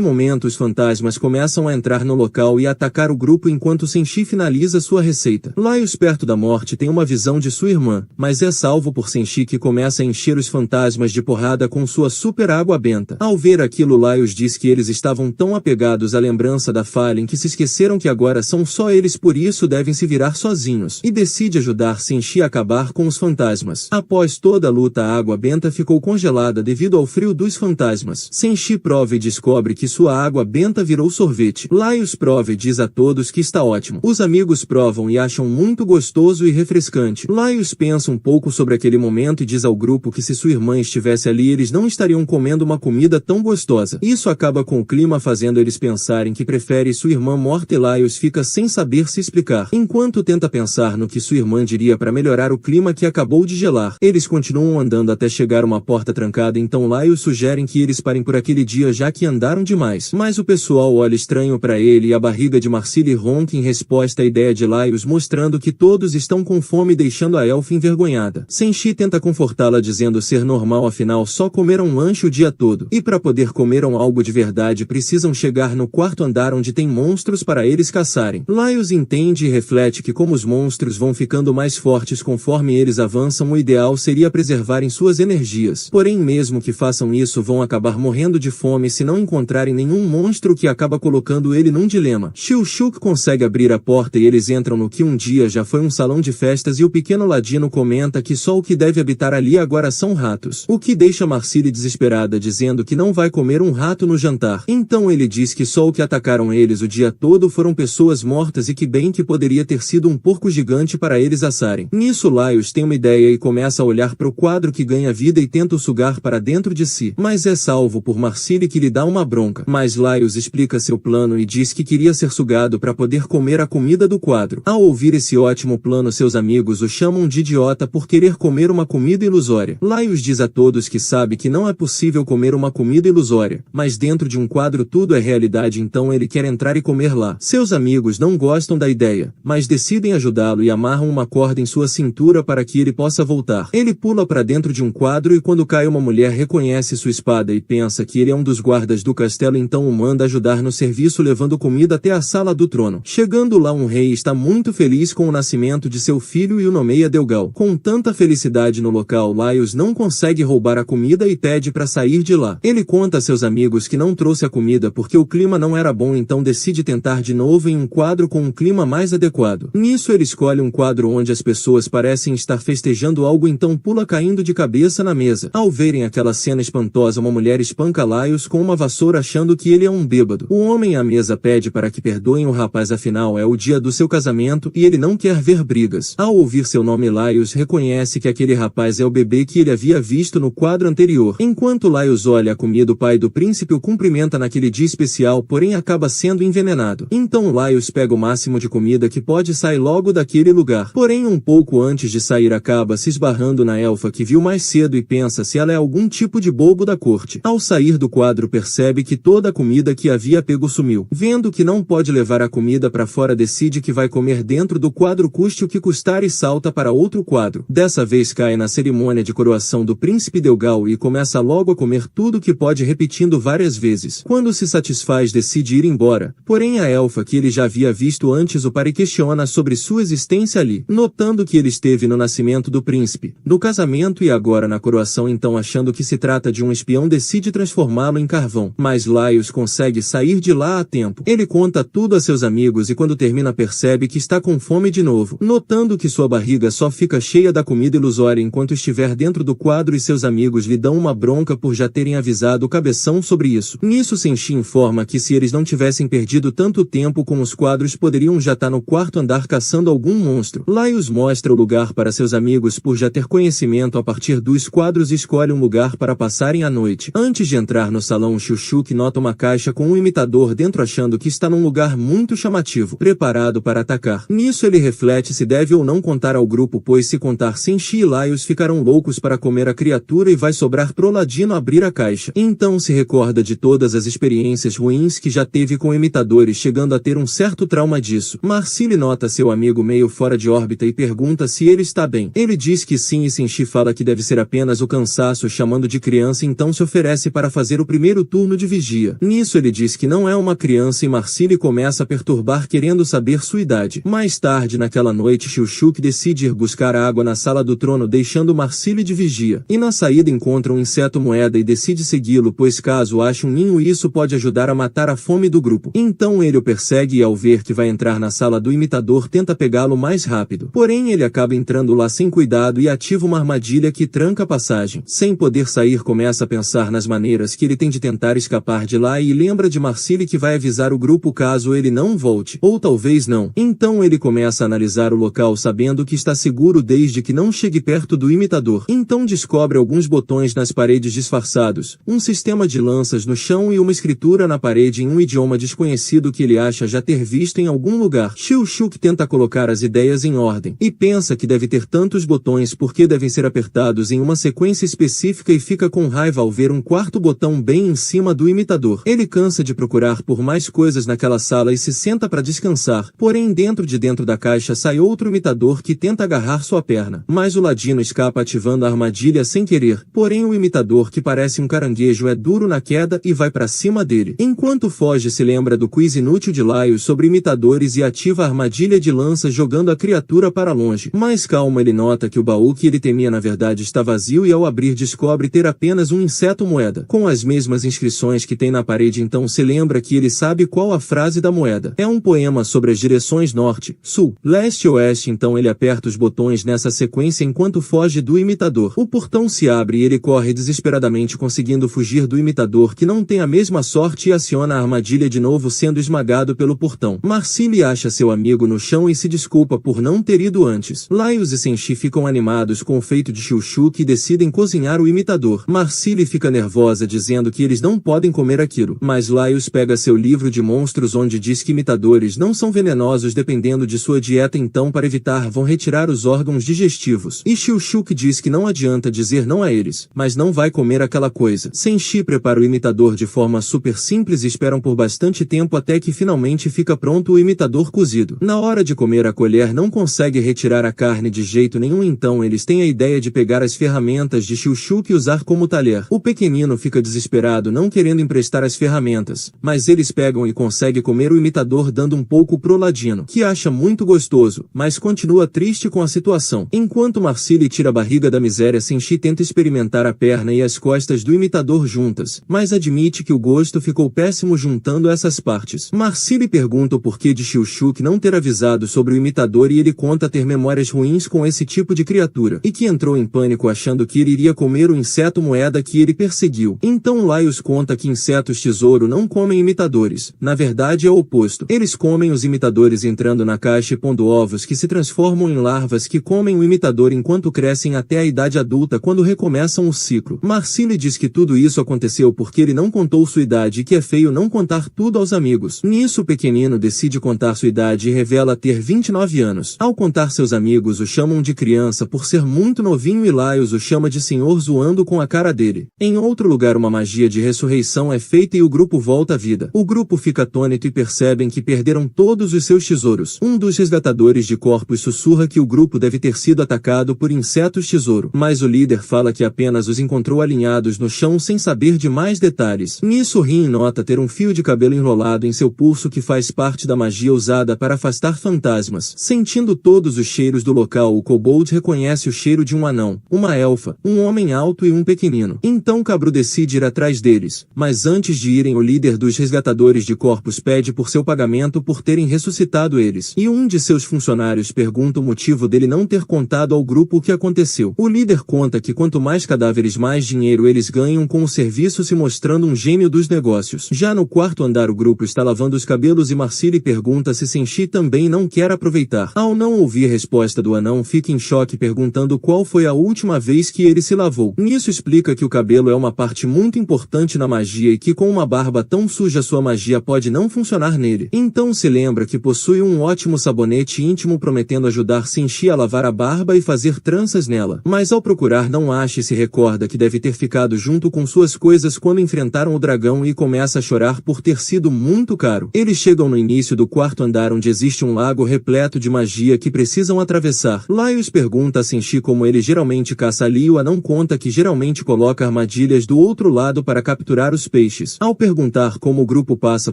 [SPEAKER 1] momento os fantasmas começam a entrar no local e a atacar o grupo enquanto Senshi finaliza sua receita. Laios, perto da morte, tem uma visão de sua irmã, mas é salvo por Senshi que começa a encher os fantasmas de porrada com sua super água benta. Ao ver aquilo, Laios diz que eles estavam tão apegados à lembrança da Fallen que se esqueceram que agora são só eles, por isso devem se virar sozinhos, e decide ajudar Senshi a acabar com os fantasmas. Após toda a luta, a água benta ficou congelada devido ao frio dos fantasmas. Senshi prova e descobre que sua água benta virou sorvete. Laios prova e diz a todos que está ótimo. Os amigos provam e acham muito gostoso e refrescante. Laios pensa um pouco sobre aquele momento e diz ao grupo que se sua irmã estivesse ali eles não estariam comendo uma comida tão gostosa. Isso acaba com o clima fazendo eles pensarem que prefere sua irmã morta e Laios fica sem saber se explicar. Enquanto tenta pensar no que sua irmã diria para melhorar o clima que acabou de gelar. Eles continuam andando até chegar a uma porta trancada, então Laios sugerem que eles parem por aquele dia já que andaram demais. Mas o pessoal olha estranho para ele e a barriga de Marcille ronca em resposta à ideia de Laios, mostrando que todos estão com fome, deixando a elfa envergonhada. Senshi tenta confortá-la dizendo ser normal, afinal só comeram lanche o dia todo. E para poder comer algo de verdade precisam chegar no quarto andar onde tem monstros para eles caçarem. Laios entende e reflete que como os monstros vão ficando mais fortes conforme eles avançam, o ideal seria preservarem suas energias. Porém, mesmo que façam isso, vão acabar morrendo de fome se não encontrarem nenhum monstro, que acaba colocando ele num dilema. Shushuck consegue abrir a porta e eles entram no que um dia já foi um salão de festas, e o pequeno ladino comenta que só o que deve habitar ali agora são ratos, o que deixa Marcille desesperada, dizendo que não vai comer um rato no jantar. Então ele diz que só o que atacaram eles o dia todo foram pessoas mortas e que bem que poderia ter sido um porco gigante para eles assarem. Nisso Laios tem uma ideia e começa a olhar para o quadro que ganha vida e tenta o sugar para dentro de si, mas é salvo por Marcille que lhe dá uma bronca. Mas Laios explica seu plano e diz que queria ser sugado para poder comer a comida do quadro. Ao ouvir esse ótimo plano, seus amigos o chamam de idiota por querer comer uma comida ilusória. Laios diz a todos que sabe que não é possível comer uma comida ilusória, mas dentro de um quadro tudo é realidade, então ele quer entrar e comer lá. Seus amigos não gostam da ideia, mas decidem ajudá-lo e amarram uma corda em sua cintura para que ele possa voltar. Ele pula para dentro de um quadro e quando cai, uma mulher reconhece sua espada e pensa que ele é um dos guardas do castelo, então o manda ajudar no serviço levando comida até a sala do trono. Chegando lá, um rei está muito feliz com o nascimento de seu filho e o nomeia Delgal. Com tanta felicidade no local, Laios não consegue roubar a comida e pede para sair de lá. Ele conta a seus amigos que não trouxe a comida porque o clima não era bom, então decide tentar de novo em um quadro com um clima mais adequado. Nisso ele escolhe um quadro onde as pessoas parecem estar festejando algo, então pula caindo de cabeça na mesa. Ao verem aquela cena espantosa, uma mulher espanca Laios com uma vassoura achando que ele é um bêbado. O homem à mesa pede para que perdoem o rapaz, afinal é o dia do seu casamento e ele não quer ver brigas. Ao ouvir seu nome, Laios reconhece que aquele rapaz é o bebê que ele havia visto no quadro anterior. Enquanto Laios olha a comida, o pai do príncipe o cumprimenta naquele dia especial, porém acaba sendo envenenado. Então Laios pega o máximo de comida que pode e sai logo daquele lugar. Porém, um pouco antes de sair, acaba se esbarrando na elfa que viu mais cedo e pensa se ela é algum tipo de bobo da corte. Ao sair do quadro, percebe que toda a comida que havia pego sumiu. Vendo que não pode levar a comida para fora, decide que vai comer dentro do quadro, custe o que custar, e salta para outro quadro. Dessa vez cai na cerimônia de coroação do príncipe Delgal e começa logo a comer tudo que pode, repetindo várias vezes. Quando se satisfaz, decide ir embora. Porém, a elfa que ele já havia visto antes o para e questiona sobre sua existência ali. Notando que ele esteve no nascimento do príncipe, no casamento e agora na coroação, então achando que se trata de um espião, decide transformar transformá-lo em carvão. Mas Laios consegue sair de lá a tempo. Ele conta tudo a seus amigos e quando termina percebe que está com fome de novo. Notando que sua barriga só fica cheia da comida ilusória enquanto estiver dentro do quadro e seus amigos lhe dão uma bronca por já terem avisado o cabeção sobre isso. Nisso Senshi informa que se eles não tivessem perdido tanto tempo com os quadros poderiam já estar no quarto andar caçando algum monstro. Laios mostra o lugar para seus amigos por já ter conhecimento a partir dos quadros e escolhe um lugar para passarem a noite. Antes de entrar no salão, Chuchuk nota uma caixa com um imitador dentro achando que está num lugar muito chamativo, preparado para atacar. Nisso ele reflete se deve ou não contar ao grupo, pois se contar Senshi e Laios ficarão loucos para comer a criatura e vai sobrar pro Ladino abrir a caixa. Então se recorda de todas as experiências ruins que já teve com imitadores, chegando a ter um certo trauma disso. Marcille nota seu amigo meio fora de órbita e pergunta se ele está bem. Ele diz que sim e Senshi fala que deve ser apenas o cansaço, chamando de criança, então se oferece para fazer o primeiro turno de vigia. Nisso ele diz que não é uma criança e Marcille começa a perturbar querendo saber sua idade. Mais tarde naquela noite Chuchuk decide ir buscar água na sala do trono deixando Marcille de vigia. E na saída encontra um inseto moeda e decide segui-lo, pois caso ache um ninho isso pode ajudar a matar a fome do grupo. Então ele o persegue e ao ver que vai entrar na sala do imitador tenta pegá-lo mais rápido. Porém ele acaba entrando lá sem cuidado e ativa uma armadilha que tranca a passagem. Sem poder sair começa a pensar nas maneiras que ele tem de tentar escapar de lá e lembra de Marcille que vai avisar o grupo caso ele não volte. Ou talvez não. Então ele começa a analisar o local sabendo que está seguro desde que não chegue perto do imitador. Então descobre alguns botões nas paredes disfarçados, um sistema de lanças no chão e uma escritura na parede em um idioma desconhecido que ele acha já ter visto em algum lugar. Chuchuk tenta colocar as ideias em ordem e pensa que deve ter tantos botões porque devem ser apertados em uma sequência específica e fica com raiva ao ver um quarto botão bem em cima do imitador. Ele cansa de procurar por mais coisas naquela sala e se senta para descansar, porém dentro da caixa sai outro imitador que tenta agarrar sua perna, mas o Ladino escapa ativando a armadilha sem querer, porém o imitador que parece um caranguejo é duro na queda e vai para cima dele. Enquanto foge se lembra do quiz inútil de Laios sobre imitadores e ativa a armadilha de lança jogando a criatura para longe. Mais calmo ele nota que o baú que ele temia na verdade está vazio e ao abrir descobre ter apenas um inseto moeda, com as mesmas inscrições que tem na parede, então se lembra que ele sabe qual a frase da moeda. É um poema sobre as direções norte, sul, leste e oeste, então ele aperta os botões nessa sequência enquanto foge do imitador. O portão se abre e ele corre desesperadamente conseguindo fugir do imitador que não tem a mesma sorte e aciona a armadilha de novo sendo esmagado pelo portão. Marcille acha seu amigo no chão e se desculpa por não ter ido antes. Laios e Senshi ficam animados com o feito de Chuchuk e decidem cozinhar o imitador. Marcille fica nervosa dizendo que eles não podem comer aquilo, mas Laios pega seu livro de monstros onde diz que imitadores não são venenosos dependendo de sua dieta, então para evitar vão retirar os órgãos digestivos. E Chuchuk diz que não adianta dizer não a eles, mas não vai comer aquela coisa. Senshi prepara o imitador de forma super simples e esperam por bastante tempo até que finalmente fica pronto o imitador cozido. Na hora de comer a colher não consegue retirar a carne de jeito nenhum, então eles têm a ideia de pegar as ferramentas de Chuchuk e usar como talher. O pequenino fica desesperado não querendo emprestar as ferramentas, mas eles pegam e conseguem comer o imitador dando um pouco pro Ladino, que acha muito gostoso, mas continua triste com a situação. Enquanto Marcille tira a barriga da miséria, Senshi tenta experimentar a perna e as costas do imitador juntas, mas admite que o gosto ficou péssimo juntando essas partes. Marcille pergunta o porquê de Chuchuk não ter avisado sobre o imitador e ele conta ter memórias ruins com esse tipo de criatura, e que entrou em pânico achando que ele iria comer o inseto moeda que ele perseguiu. Então Laios conta que insetos tesouro não comem imitadores, na verdade é o oposto. Eles comem os imitadores entrando na caixa e pondo ovos que se transformam em larvas que comem o imitador enquanto crescem até a idade adulta quando recomeçam o ciclo. Marcille diz que tudo isso aconteceu porque ele não contou sua idade e que é feio não contar tudo aos amigos. Nisso o pequenino decide contar sua idade e revela ter 29 anos. Ao contar seus amigos o chamam de criança por ser muito novinho e Laios o chama de senhor zoando com a cara dele. Em outro lugar uma magia de ressurreição é feita e o grupo volta à vida. O grupo fica atônito e percebem que perderam todos os seus tesouros. Um dos resgatadores de corpos sussurra que o grupo deve ter sido atacado por insetos tesouro, mas o líder fala que apenas os encontrou alinhados no chão sem saber de mais detalhes. Nisso Rin nota ter um fio de cabelo enrolado em seu pulso que faz parte da magia usada para afastar fantasmas. Sentindo todos os cheiros do local, o kobold reconhece o cheiro de um anão, uma elfa, um homem alto e um pequenino. Então Kabru decide decide ir atrás deles. Mas antes de irem, o líder dos resgatadores de corpos pede por seu pagamento por terem ressuscitado eles. E um de seus funcionários pergunta o motivo dele não ter contado ao grupo o que aconteceu. O líder conta que quanto mais cadáveres, mais dinheiro eles ganham com o serviço, se mostrando um gênio dos negócios. Já no quarto andar, o grupo está lavando os cabelos e Marcille pergunta se Senshi também não quer aproveitar. Ao não ouvir a resposta do anão, fica em choque perguntando qual foi a última vez que ele se lavou. Nisso explica que o cabelo é uma parte muito importante na magia e que com uma barba tão suja sua magia pode não funcionar nele. Então se lembra que possui um ótimo sabonete íntimo prometendo ajudar Senshi a lavar a barba e fazer tranças nela. Mas ao procurar não acha e se recorda que deve ter ficado junto com suas coisas quando enfrentaram o dragão e começa a chorar por ter sido muito caro. Eles chegam no início do quarto andar, onde existe um lago repleto de magia que precisam atravessar. Laios pergunta a Senshi como ele geralmente caça ali e o anão conta que geralmente coloca armadilhas do outro lado para capturar os peixes. Ao perguntar como o grupo passa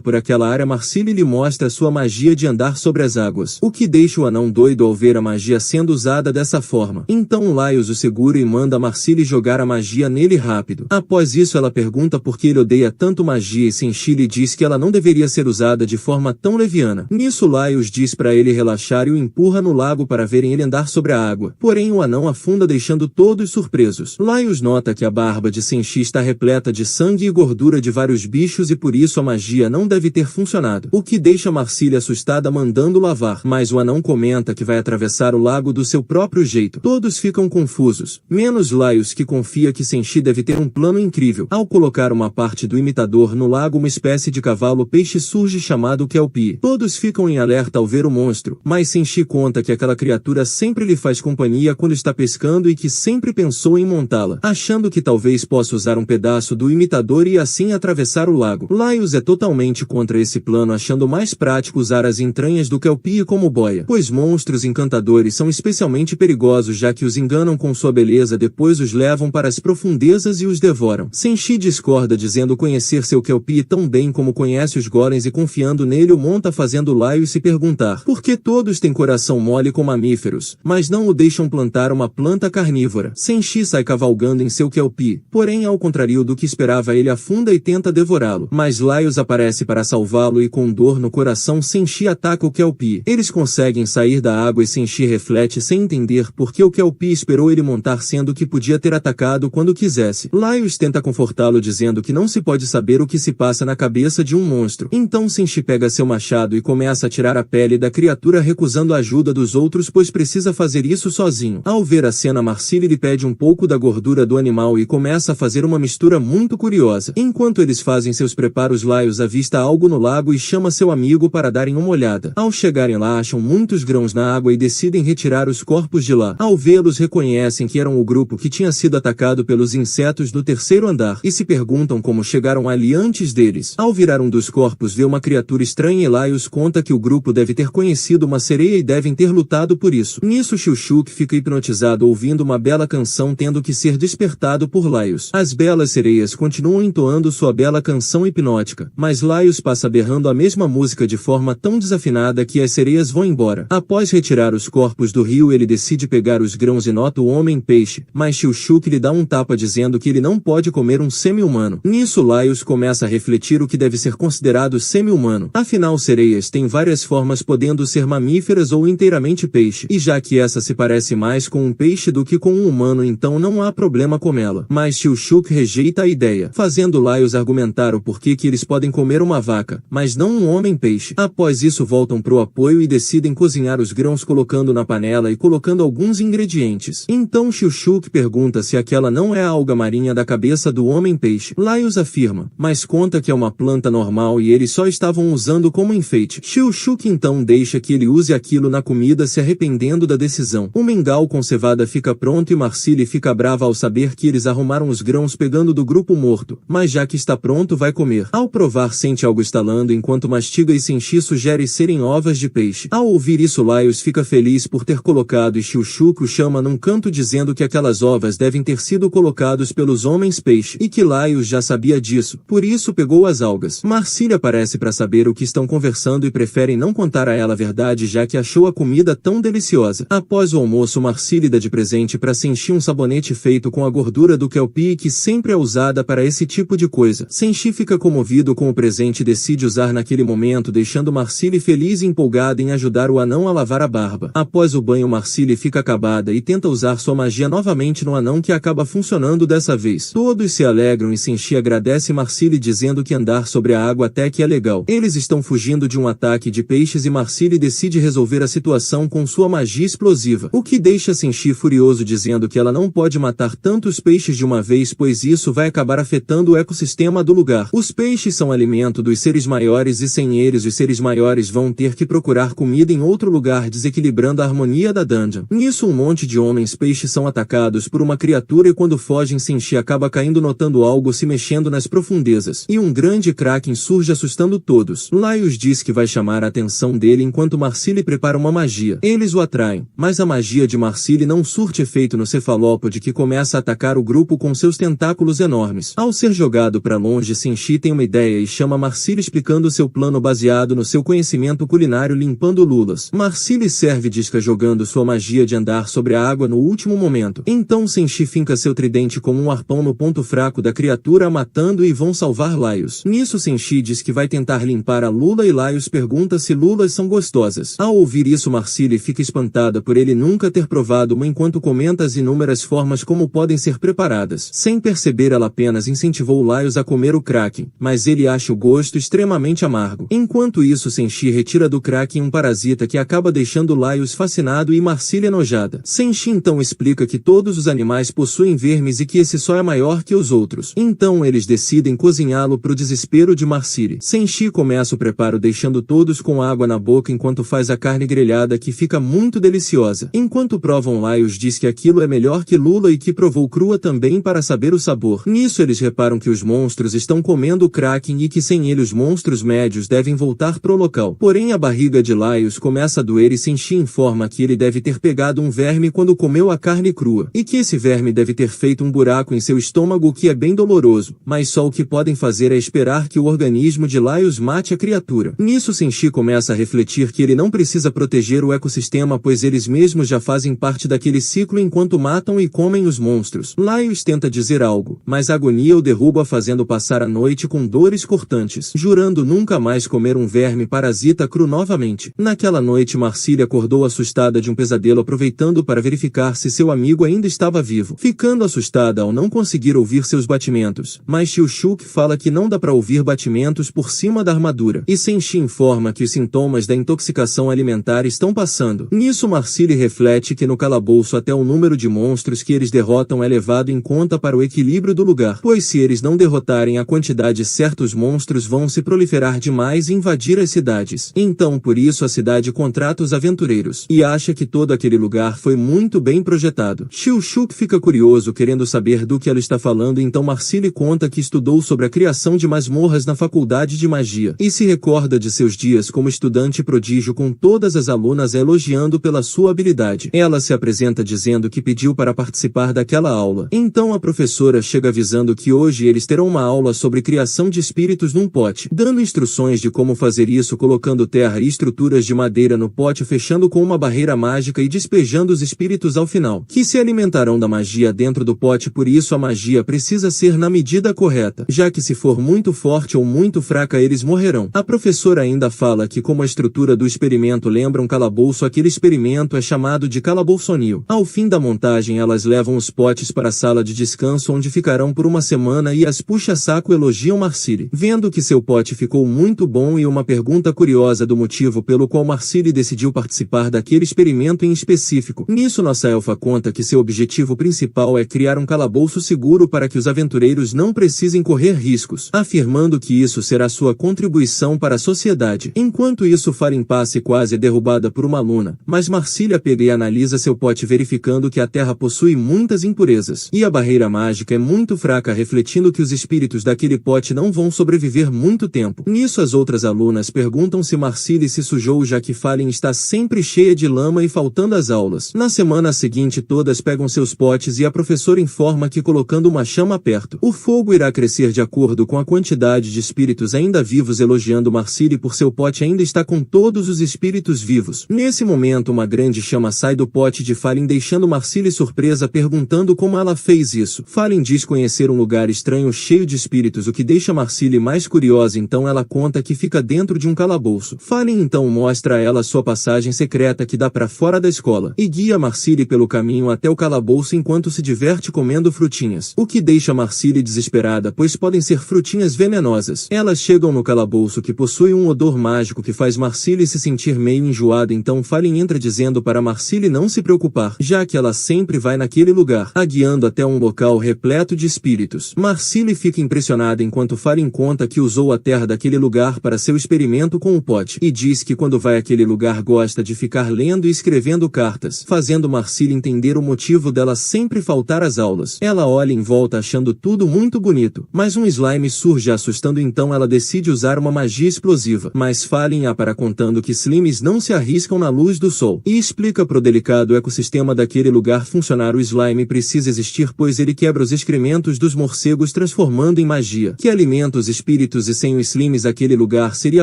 [SPEAKER 1] por aquela área, Marcille lhe mostra sua magia de andar sobre as águas, o que deixa o anão doido ao ver a magia sendo usada dessa forma. Então Laios o segura e manda Marcille jogar a magia nele rápido. Após isso ela pergunta por que ele odeia tanto magia e Senshi lhe diz que ela não deveria ser usada de forma tão leviana. Nisso Laios diz para ele relaxar e o empurra no lago para verem ele andar sobre a água. Porém o anão afunda, deixando todos surpresos. Laios nota que a barba de Senshi está repleta de sangue e gordura de vários bichos e por isso a magia não deve ter funcionado, o que deixa Marcille assustada, mandando lavar. Mas o anão comenta que vai atravessar o lago do seu próprio jeito. Todos ficam confusos, menos Laios, que confia que Senshi deve ter um plano incrível. Ao colocar uma parte do imitador no lago, uma espécie de cavalo-peixe surge chamado Kelpie. Todos ficam em alerta ao ver o monstro, mas Senshi conta que aquela criatura sempre lhe faz companhia quando está pescando e que sempre pensou em montá-la, achando que talvez possa usar um pedaço do imitador e assim atravessar o lago. Laios é totalmente contra esse plano, achando mais prático usar as entranhas do Kelpie como boia, pois monstros encantadores são especialmente perigosos, já que os enganam com sua beleza, depois os levam para as profundezas e os devoram. Senshi discorda, dizendo conhecer seu Kelpie tão bem como conhece os golems, e confiando nele o monta, fazendo Laios se perguntar por que todos têm coração mole com mamíferos, mas não o deixam plantar uma planta carnívora. Senshi sai cavalgando em seu Kelpie, porém ao contrário do que esperava, ele afunda e tenta devorá-lo, mas Laios aparece para salvá-lo e com dor no coração Senshi ataca o Kelpie. Eles conseguem sair da água e Senshi reflete sem entender por que o Kelpie esperou ele montar, sendo que podia ter atacado quando quisesse. Laios tenta confortá-lo, dizendo que não se pode saber o que se passa na cabeça de um monstro. Então Senshi pega seu machado e começa a tirar a pele da criatura, recusando a ajuda dos outros pois precisa fazer isso sozinho. Ao ver a cena, Marcille lhe pede um pouco da gordura do animal e começa a fazer uma mistura muito curiosa. Enquanto eles fazem seus preparos, Laios avista algo no lago e chama seu amigo para darem uma olhada. Ao chegarem lá, acham muitos grãos na água e decidem retirar os corpos de lá. Ao vê-los, reconhecem que eram o grupo que tinha sido atacado pelos insetos do terceiro andar e se perguntam como chegaram ali antes deles. Ao virar um dos corpos, vê uma criatura estranha e Laios conta que o grupo deve ter conhecido uma sereia e devem ter lutado por isso. Nisso Shilshuk fica hipnotizado ouvindo uma bela canção, tendo que ser despertado por Laios. As belas sereias continuam entoando sua bela canção hipnótica, mas Laios passa berrando a mesma música de forma tão desafinada que as sereias vão embora. Após retirar os corpos do rio, ele decide pegar os grãos e nota o homem-peixe, mas Shilshuk lhe dá um tapa dizendo que ele não pode comer um semi-humano. Nisso Laios começa a refletir o que deve ser considerado semi-humano. Afinal, sereias têm várias formas, podendo ser mamíferas ou inteiramente peixe, e já que essa se parece mais com um peixe do que com um humano, então não há problema comê-la. Mas Shilshuk rejeita a ideia, fazendo Laios argumentar o porquê que eles podem comer uma vaca, mas não um homem-peixe. Após isso voltam pro apoio e decidem cozinhar os grãos colocando na panela e colocando alguns ingredientes. Então Shilshuk pergunta se aquela não é a alga marinha da cabeça do homem-peixe. Laios afirma, mas conta que é uma planta normal e eles só estavam usando como enfeite. Shilshuk então deixa que ele use aquilo na comida, se arrependendo da decisão. O mingau com cevada fica pronto e Marcille fica brava ao saber que eles arrumaram os grãos pegando do grupo morto, mas já que está pronto vai comer. Ao provar, sente algo estalando enquanto mastiga e Senshi sugere serem ovas de peixe. Ao ouvir isso, Laios fica feliz por ter colocado e Shilshuk o chama num canto dizendo que aquelas ovas devem ter sido colocados pelos homens peixe e que Laios já sabia disso, por isso pegou as algas. Marcille aparece para saber o que estão conversando e preferem não contar a ela a verdade, já que achou a comida tão deliciosa. Após o almoço, Marcille dá de presente para Senshi um sabonete feito com a gordura do Kelpie que sempre é usada para esse tipo de coisa. Senshi fica comovido com o presente e decide usar naquele momento, deixando Marcille feliz e empolgada em ajudar o anão a lavar a barba. Após o banho, Marcille fica acabada e tenta usar sua magia novamente no anão, que acaba funcionando dessa vez. Todos se alegram e Senshi agradece Marcille dizendo que andar sobre a água até que é legal. Eles estão fugindo de um ataque de peixes e Marcille decide resolver a situação com sua magia explosiva, o que deixa Senshi furioso, dizendo que ela não pode matar tantos peixes de uma vez, pois isso vai acabar afetando o ecossistema do lugar. Os peixes são alimento dos seres maiores e sem eles os seres maiores vão ter que procurar comida em outro lugar, desequilibrando a harmonia da dungeon. Nisso, um monte de homens peixes são atacados por uma criatura e quando fogem, Senshi acaba caindo notando algo se mexendo nas profundezas, e um grande kraken surge assustando todos. Laios diz que vai chamar a atenção dele enquanto Marcille prepara uma magia. Eles o atraem, mas a magia de Marcille não surte efeito no cefalópode, que começa a atacar o grupo com seus tentáculos enormes. Ao ser jogado para longe, Senshi tem uma ideia e chama Marcille, explicando seu plano baseado no seu conhecimento culinário limpando lulas. Marcille serve disca jogando sua magia de andar sobre a água no último momento. Então Senshi finca seu tridente como um arpão no ponto fraco da criatura, matando e vão salvar Laios. Nisso, Senshi diz que vai tentar limpar a lula e Laios pergunta se lulas são gostosas. Ao ouvir isso, Marcille fica espantada por ele nunca ter provado uma, enquanto comenta as inúmeras formas como podem ser preparadas. Sem perceber, ela apenas incentivou Laios a comer o kraken, mas ele acha o gosto extremamente amargo. Enquanto isso, Senshi retira do kraken um parasita que acaba deixando Laios fascinado e Marcille enojada. Senshi então explica que todos os animais possuem vermes e que esse só é maior que os outros. Então eles decidem cozinhá-lo pro desespero de Marcille. Senshi começa o preparo deixando todos com água na boca enquanto faz a carne grelhada, que fica muito deliciosa. Enquanto provam, Laios diz que aquilo é melhor que lula e que provou crua também para saber o sabor. Nisso eles reparam que os monstros estão comendo o kraken e que sem ele os monstros médios devem voltar pro local. Porém, a barriga de Laios começa a doer e Senshi informa que ele deve ter pegado um verme quando comeu a carne crua, e que esse verme deve ter feito um buraco em seu estômago, que é bem doloroso, mas só o que podem fazer é esperar que o organismo de Laios mate a criatura. Nisso, Senshi começa a refletir que ele não precisa proteger o ecossistema, pois eles mesmos já fazem parte daquele ciclo enquanto matam e comem os monstros. Laios tenta dizer algo, mas a agonia o derruba, fazendo passar a noite com dores cortantes, jurando nunca mais comer um verme parasita cru novamente. Naquela noite, Marcille acordou assustada de um pesadelo, aproveitando para verificar se seu amigo ainda estava vivo, ficando assustada ao não conseguir ouvir seus batimentos, mas Shilshuk fala que não dá para ouvir batimentos por cima da armadura, e Senshi informa que os sintomas da intoxicação alimentar estão passando. Nisso, Marcille reflete que no calabouço até o número de monstros que eles derrotam é levado em conta para o equilíbrio do lugar, pois se eles não derrotarem a quantidade certa, os monstros vão se proliferar demais e invadir as cidades. Então, por isso, a cidade contrata os aventureiros, e acha que todo aquele lugar foi muito bem projetado. Shilshuk fica curioso, querendo saber do que ela está falando, então Marcille conta que estudou sobre a criação de masmorras na faculdade de magia, e se recorda de seus dias como estudante prodígio, com todas as alunas a elogiando pela sua habilidade. Ela se apresenta dizendo que pediu para participar daquela aula. Então a professora chega avisando que hoje eles terão uma aula sobre criação de espíritos num pote, dando instruções de como fazer isso, colocando terra e estruturas de madeira no pote, fechando com uma barreira mágica e despejando os espíritos ao final, que se alimentarão da magia dentro do pote. Por isso a magia precisa ser na medida correta, já que se for muito forte ou muito fraca, eles morrerão. A professora ainda fala que, como a estrutura do experimento lembra um calabouço, aquele experimento é chamado de calabouçonil. Ao fim da montagem, elas levam os potes para a sala de descanso, onde ficarão por uma semana, e as puxa-saco elogiam Marcille, vendo que seu pote ficou muito bom, e uma pergunta curiosa do motivo pelo qual Marcille decidiu participar daquele experimento em específico. Nisso, nossa elfa conta que seu objetivo principal é criar um calabouço seguro para que os aventureiros não precisem correr riscos, afirmando que isso será sua contribuição para a sociedade. Enquanto isso, Farin passa e quase é derrubada por uma aluna, mas Marcille pega e analisa seu pote, verificando que a terra possui muitas impurezas, e a barreira mágica é muito fraca, refletindo que os espíritos daquele pote não vão sobreviver muito tempo. Nisso, as outras alunas perguntam se Marcille se sujou, já que Fallen está sempre cheia de lama e faltando às aulas. Na semana seguinte, todas pegam seus potes e a professora informa que, colocando uma chama perto, o fogo irá crescer de acordo com a quantidade de espíritos ainda vivos, elogiando Marcille por seu pote ainda estar com todos os espíritos vivos. Nesse momento, uma grande chama sai do pote de Fallen, deixando Marcille surpresa, perguntando como ela fez isso. Fallen diz diz conhecer um lugar estranho cheio de espíritos, o que deixa Marcille mais curiosa, então ela conta que fica dentro de um calabouço. Fallen então mostra a ela sua passagem secreta que dá para fora da escola, e guia Marcille pelo caminho até o calabouço enquanto se diverte comendo frutinhas, o que deixa Marcille desesperada, pois podem ser frutinhas venenosas. Elas chegam no calabouço, que possui um odor mágico que faz Marcille se sentir meio enjoada, então Fallen entra dizendo para Marcille não se preocupar, já que ela sempre vai naquele lugar, a guiando até um local repleto de espíritos. Marcille fica impressionada enquanto Fallen conta que usou a terra daquele lugar para seu experimento com o pote, e diz que quando vai àquele lugar gosta de ficar lendo e escrevendo cartas, fazendo Marcille entender o motivo dela sempre faltar às aulas. Ela olha em volta achando tudo muito bonito, mas um slime surge assustando, então ela decide usar uma magia explosiva, mas Fallen a para contando que slimes não se arriscam na luz do sol, e explica pro delicado ecossistema daquele lugar funcionar. O slime precisa existir pois ele quebra os excrementos dos morcegos transformando em magia, que alimenta os espíritos, e sem os slimes aquele lugar seria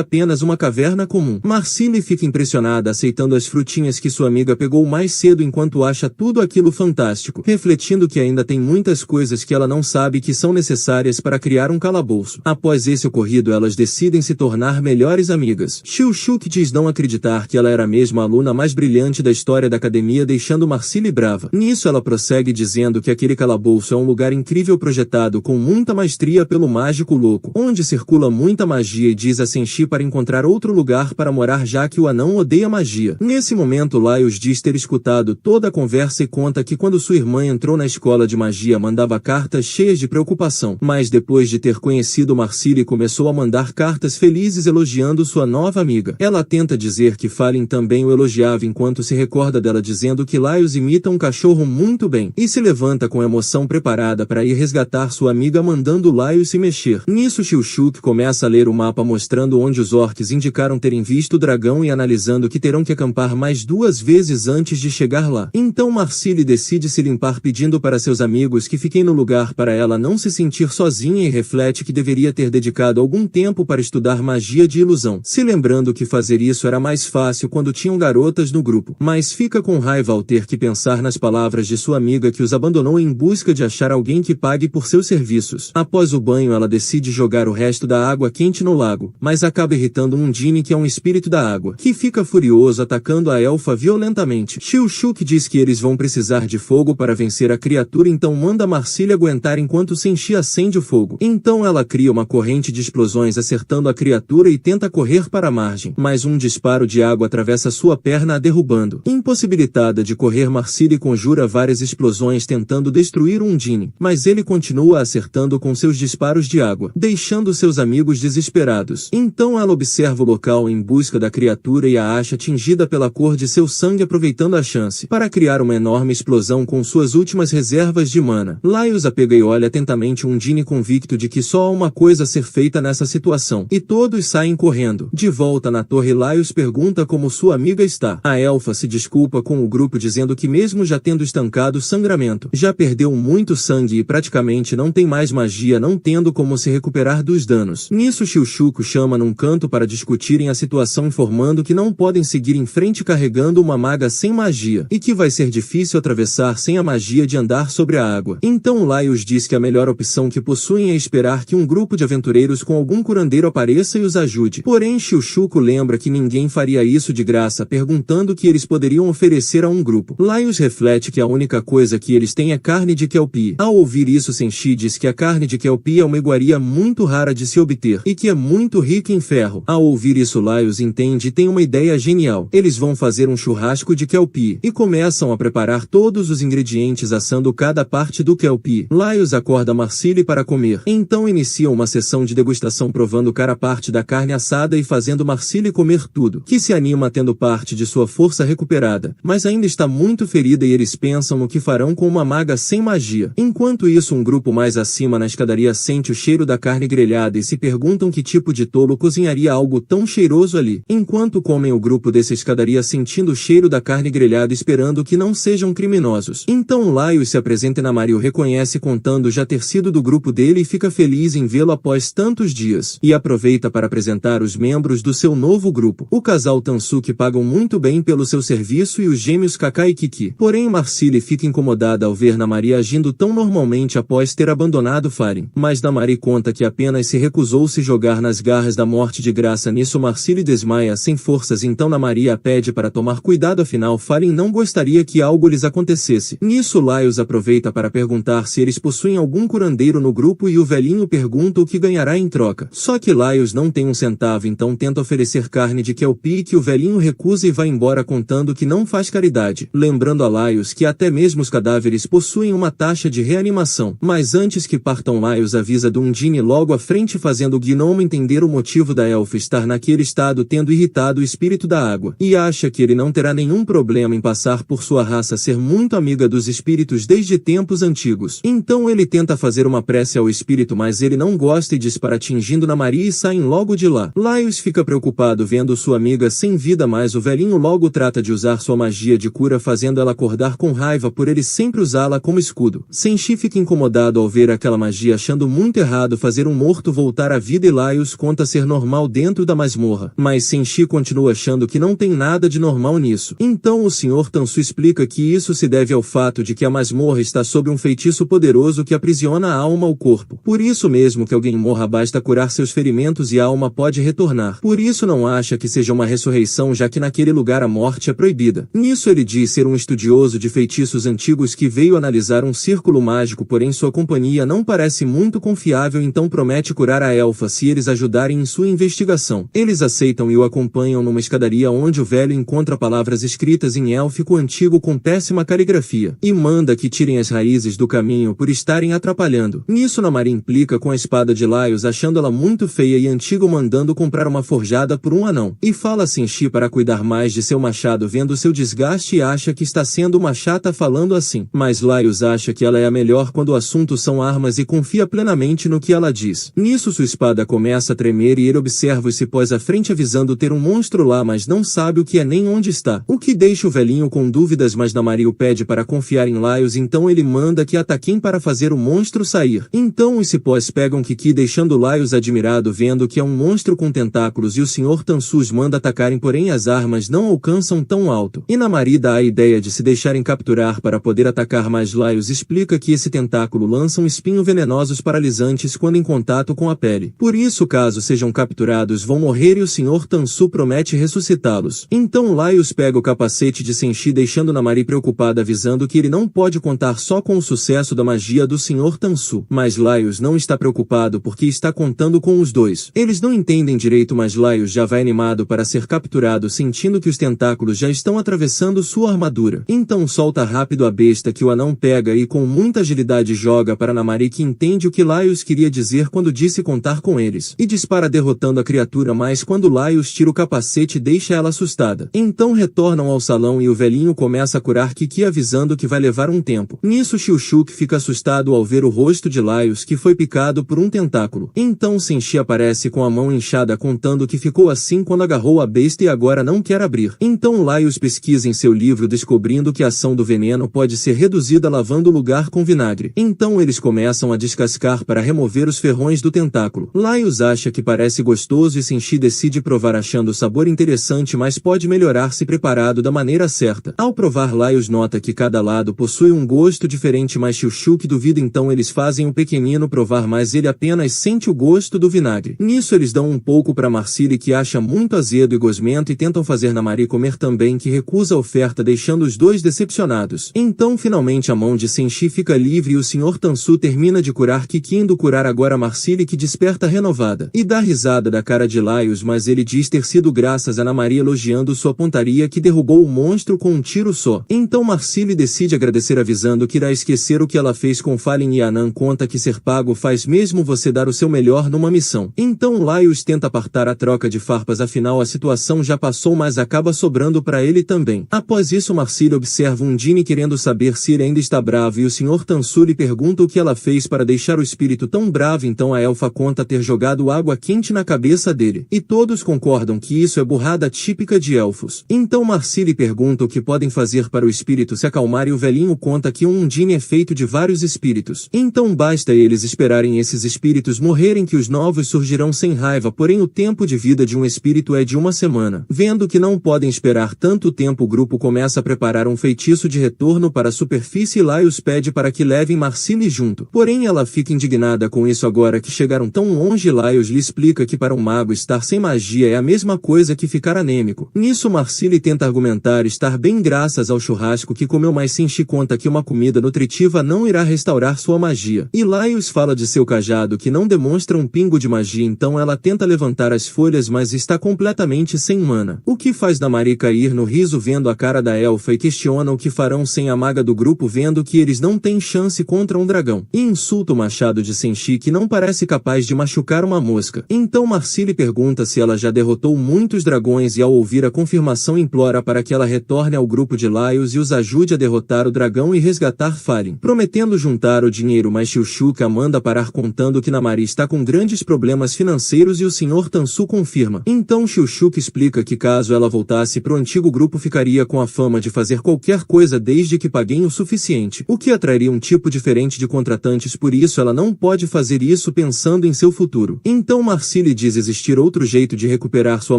[SPEAKER 1] apenas uma caverna comum. Marcille fica impressionada aceitando as frutinhas que sua amiga pegou mais cedo enquanto acha tudo aquilo fantástico, refletindo que ainda tem muitas coisas que ela não sabe que são necessárias para criar um calabouço. Após esse ocorrido elas decidem se tornar melhores amigas. Xiu-Shuk diz não acreditar que ela era mesmo a aluna mais brilhante da história da academia, deixando Marcille brava. Nisso ela prossegue dizendo que aquele calabouço é um lugar incrível projetado com muita maestria pelo mágico louco, onde circula muita magia, e diz a Senshi para encontrar outro lugar para morar já que o anão odeia magia. Nesse momento Laios diz ter escutado toda a conversa e conta que quando sua irmã entrou na escola de magia mandava cartas cheias de preocupação, mas depois de ter conhecido Marcille começou a mandar cartas felizes elogiando sua nova amiga. Ela tenta dizer que Fallen também o elogiava enquanto se recorda dela dizendo que Laios imita um cachorro muito bem, e se levanta com emoção preparada para ir resgatar sua amiga mandando Laios se mexer. Nisso Xiu-Shuk começa a ler o mapa mostrando onde os orcs indicaram terem visto o dragão e analisando que terão que acampar mais 2 vezes antes de chegar lá. Então Marcille decide se limpar pedindo para seus amigos que fiquem no lugar para ela não se sentir sozinha, e reflete que deveria ter dedicado algum tempo para estudar magia de ilusão, se lembrando que fazer isso era mais fácil quando tinham garotas no grupo, mas fica com raiva ao ter que pensar nas palavras de sua amiga que os abandonou em busca de achar alguém que pague por seus serviços. Após o banho ela decide jogar o resto da água quente no lago, mas acaba irritando um Undine, que é um espírito da água, que fica furioso atacando a elfa violentamente. Xiu-Shuk diz que eles vão precisar de fogo para vencer a criatura, então manda Marcille aguentar enquanto Senshi acende o fogo. Então ela cria uma corrente de explosões acertando a criatura e tenta correr para a margem, mas um disparo de água atravessa sua perna a derrubando. Impossibilitada de correr, Marcille conjura várias explosões tentando destruir o Undine, mas ele continua acertando com seus disparos de água, deixando seus amigos desesperados. Então ela observa o local em busca da criatura e a acha tingida pela cor de seu sangue, aproveitando a chance para criar uma enorme explosão com suas últimas reservas de mana. Laios a pega e olha atentamente Undine, convicto de que só há uma coisa a ser feita nessa situação, e todos saem correndo. De volta na torre, Laios pergunta como sua amiga está. A elfa se desculpa com o grupo dizendo que mesmo já tendo estancado o sangramento, já perdeu muito sangue e praticamente não tem mais magia, não tendo como se recuperar dos danos. Nisso Xiu-Shuk chama num canto para discutirem a situação, informando que não podem seguir em frente carregando uma maga sem magia, e que vai ser difícil atravessar sem a magia de andar sobre a água. Então Laios diz que a melhor opção que possuem é esperar que um grupo de aventureiros com algum curandeiro apareça e os ajude. Porém Xiu-Shuk lembra que ninguém faria isso de graça, perguntando o que eles poderiam oferecer a um grupo. Laios reflete que a única coisa que eles têm é carne de Kelpie. Ao ouvir isso, Senshi diz que a carne de Kelpie é uma iguaria muito rara de se obter, e que é muito rica em ferro. Ao ouvir isso, Laios entende e tem uma ideia genial. Eles vão fazer um churrasco de Kelpie, e começam a preparar todos os ingredientes assando cada parte do Kelpie. Laios acorda Marcille para comer. Então iniciam uma sessão de degustação provando cada parte da carne assada e fazendo Marcille comer tudo, que se anima tendo parte de sua força recuperada, mas ainda está muito ferida, e eles pensam no que farão com uma maga sem magia. Enquanto isso, um grupo mais acima na escadaria sente o cheiro da carne grelhada e se perguntam que tipo de tolo cozinharia algo tão cheiroso ali. Enquanto comem, o grupo dessa escadaria sentindo o cheiro da carne grelhada, esperando que não sejam criminosos. Então Laios se apresenta e Namari o reconhece, contando já ter sido do grupo dele, e fica feliz em vê-lo após tantos dias, e aproveita para apresentar os membros do seu novo grupo. O casal Tansuki pagam muito bem pelo seu serviço, e os gêmeos Kaká e Kiki. Porém Marcille fica incomodada ao ver Namari agindo tão normalmente finalmente após ter abandonado Fallen. Mas Damari conta que apenas se recusou se jogar nas garras da morte de graça. Nisso Marcille desmaia sem forças, então Damari a pede para tomar cuidado, afinal Fallen não gostaria que algo lhes acontecesse. Nisso Laios aproveita para perguntar se eles possuem algum curandeiro no grupo e o velhinho pergunta o que ganhará em troca. Só que Laios não tem um centavo, então tenta oferecer carne de Kelpie, que o velhinho recusa e vai embora contando que não faz caridade, lembrando a Laios que até mesmo os cadáveres possuem uma taxa de reanimação. Mas antes que partam, Laios avisa Dundine logo à frente, fazendo o Gnomo entender o motivo da elfa estar naquele estado, tendo irritado o espírito da água, e acha que ele não terá nenhum problema em passar por sua raça ser muito amiga dos espíritos desde tempos antigos. Então ele tenta fazer uma prece ao espírito, mas ele não gosta e dispara atingindo Damari e saem logo de lá. Laios fica preocupado vendo sua amiga sem vida, mas o velhinho logo trata de usar sua magia de cura, fazendo ela acordar com raiva por ele sempre usá-la como escudo. Senshi fica incomodado ao ver aquela magia, achando muito errado fazer um morto voltar à vida, e Laios conta ser normal dentro da masmorra. Mas Senshi continua achando que não tem nada de normal nisso. Então o Sr. Tansu explica que isso se deve ao fato de que a masmorra está sob um feitiço poderoso que aprisiona a alma ao corpo. Por isso mesmo que alguém morra, basta curar seus ferimentos e a alma pode retornar. Por isso não acha que seja uma ressurreição, já que naquele lugar a morte é proibida. Nisso ele diz ser um estudioso de feitiços antigos que veio analisar um círculo mágico, porém sua companhia não parece muito confiável, então promete curar a elfa se eles ajudarem em sua investigação. Eles aceitam e o acompanham numa escadaria onde o velho encontra palavras escritas em élfico antigo com péssima caligrafia, e manda que tirem as raízes do caminho por estarem atrapalhando. Nisso Damari implica com a espada de Laios, achando ela muito feia e antiga, mandando comprar uma forjada por um anão, e fala a Senshi para cuidar mais de seu machado, vendo seu desgaste, e acha que está sendo uma chata falando assim. Mas Laios acha que ela é a melhor quando o assunto são armas e confia plenamente no que ela diz. Nisso sua espada começa a tremer e ele observa os cipós à frente, avisando ter um monstro lá, mas não sabe o que é nem onde está, o que deixa o velhinho com dúvidas, mas Damari o pede para confiar em Laios, então ele manda que ataquem para fazer o monstro sair. Então os cipós pegam Kiki, deixando Laios admirado vendo que é um monstro com tentáculos, e o Sr. Tansu os manda atacarem, porém as armas não alcançam tão alto, e Damari dá a ideia de se deixarem capturar para poder atacar, mas Laios explica que esse tentáculo lança um espinho venenosos paralisantes quando em contato com a pele. Por isso, caso sejam capturados, vão morrer, e o Sr. Tansu promete ressuscitá-los. Então Laios pega o capacete de Senshi, deixando Damari preocupada, avisando que ele não pode contar só com o sucesso da magia do Sr. Tansu. Mas Laios não está preocupado porque está contando com os dois. Eles não entendem direito, mas Laios já vai animado para ser capturado, sentindo que os tentáculos já estão atravessando sua armadura. Então solta rápido a besta, que o anão pega e com muita agilidade joga para Damari, que entende o que Laios queria dizer quando disse contar com eles, e dispara derrotando a criatura, mas quando Laios tira o capacete deixa ela assustada. Então retornam ao salão e o velhinho começa a curar Kiki, avisando que vai levar um tempo. Nisso Shilshuk fica assustado ao ver o rosto de Laios, que foi picado por um tentáculo. Então Senshi aparece com a mão inchada, contando que ficou assim quando agarrou a besta e agora não quer abrir. Então Laios pesquisa em seu livro, descobrindo que a ação do veneno pode ser reduzida lavando o lugar com vinagre. Então eles começam a descascar para remover os ferrões do tentáculo. Laios acha que parece gostoso e Senshi decide provar, achando o sabor interessante, mas pode melhorar se preparado da maneira certa. Ao provar, Laios nota que cada lado possui um gosto diferente, mas Shilshuk duvida, então eles fazem o pequenino provar, mas ele apenas sente o gosto do vinagre. Nisso eles dão um pouco para Marcille, que acha muito azedo e gosmento, e tentam fazer Damari comer também, que recusa a oferta, deixando os dois decepcionados. Então finalmente a mão de Senshi fica livre e o Sr. Tansu termina de curar Kiki, indo curar agora Marcille, que desperta renovada, e dá risada da cara de Laios, mas ele diz ter sido graças a Damari, elogiando sua pontaria, que derrubou o monstro com um tiro só. Então Marcille decide agradecer, avisando que irá esquecer o que ela fez com Fallen, e Anan conta que ser pago faz mesmo você dar o seu melhor numa missão. Então Laios tenta apartar a troca de farpas, afinal a situação já passou, mas acaba sobrando para ele também. Após isso Marcille observa Undine querendo saber se ele ainda está bravo, e o Sr. Tansu lhe pergunta o que ela fez para deixar o espírito tão bravo, então a elfa conta ter jogado água quente na cabeça dele, e todos concordam que isso é burrada típica de elfos. Então Marcille pergunta o que podem fazer para o espírito se acalmar, e o velhinho conta que um Undine é feito de vários espíritos, então basta eles esperarem esses espíritos morrerem que os novos surgirão sem raiva, porém o tempo de vida de um espírito é de 1 semana. Vendo que não podem esperar tanto tempo, o grupo começa a preparar um feitiço de retorno para a superfície, e Laios pede para que levem Marcille junto. Porém ela fica indignada com isso agora que chegaram tão longe. Laios lhe explica que para um mago estar sem magia é a mesma coisa que ficar anêmico. Nisso Marcille tenta argumentar estar bem graças ao churrasco que comeu, mas Senshi conta que uma comida nutritiva não irá restaurar sua magia. E Laios fala de seu cajado que não demonstra um pingo de magia, então ela tenta levantar as folhas mas está completamente sem mana. O que faz Namari cair no riso vendo a cara da elfa e questiona o que farão sem a maga do grupo vendo que eles não têm chance contra um dragão. E insulta o machado de Senshi que não parece capaz de machucar uma mosca. Então Marcille pergunta se ela já derrotou muitos dragões e ao ouvir a confirmação implora para que ela retorne ao grupo de Laios e os ajude a derrotar o dragão e resgatar Falin, prometendo juntar o dinheiro, mas Xiuxuque a manda parar contando que Namari está com grandes problemas financeiros e o Sr. Tansu confirma. Então Xiuxuque explica que caso ela voltasse pro antigo grupo ficaria com a fama de fazer qualquer coisa desde que paguem o suficiente, o que atrairia um tipo diferente de contratantes, por isso ela não pode fazer isso pensando em seu futuro. Então Marcille diz existir outro jeito de recuperar sua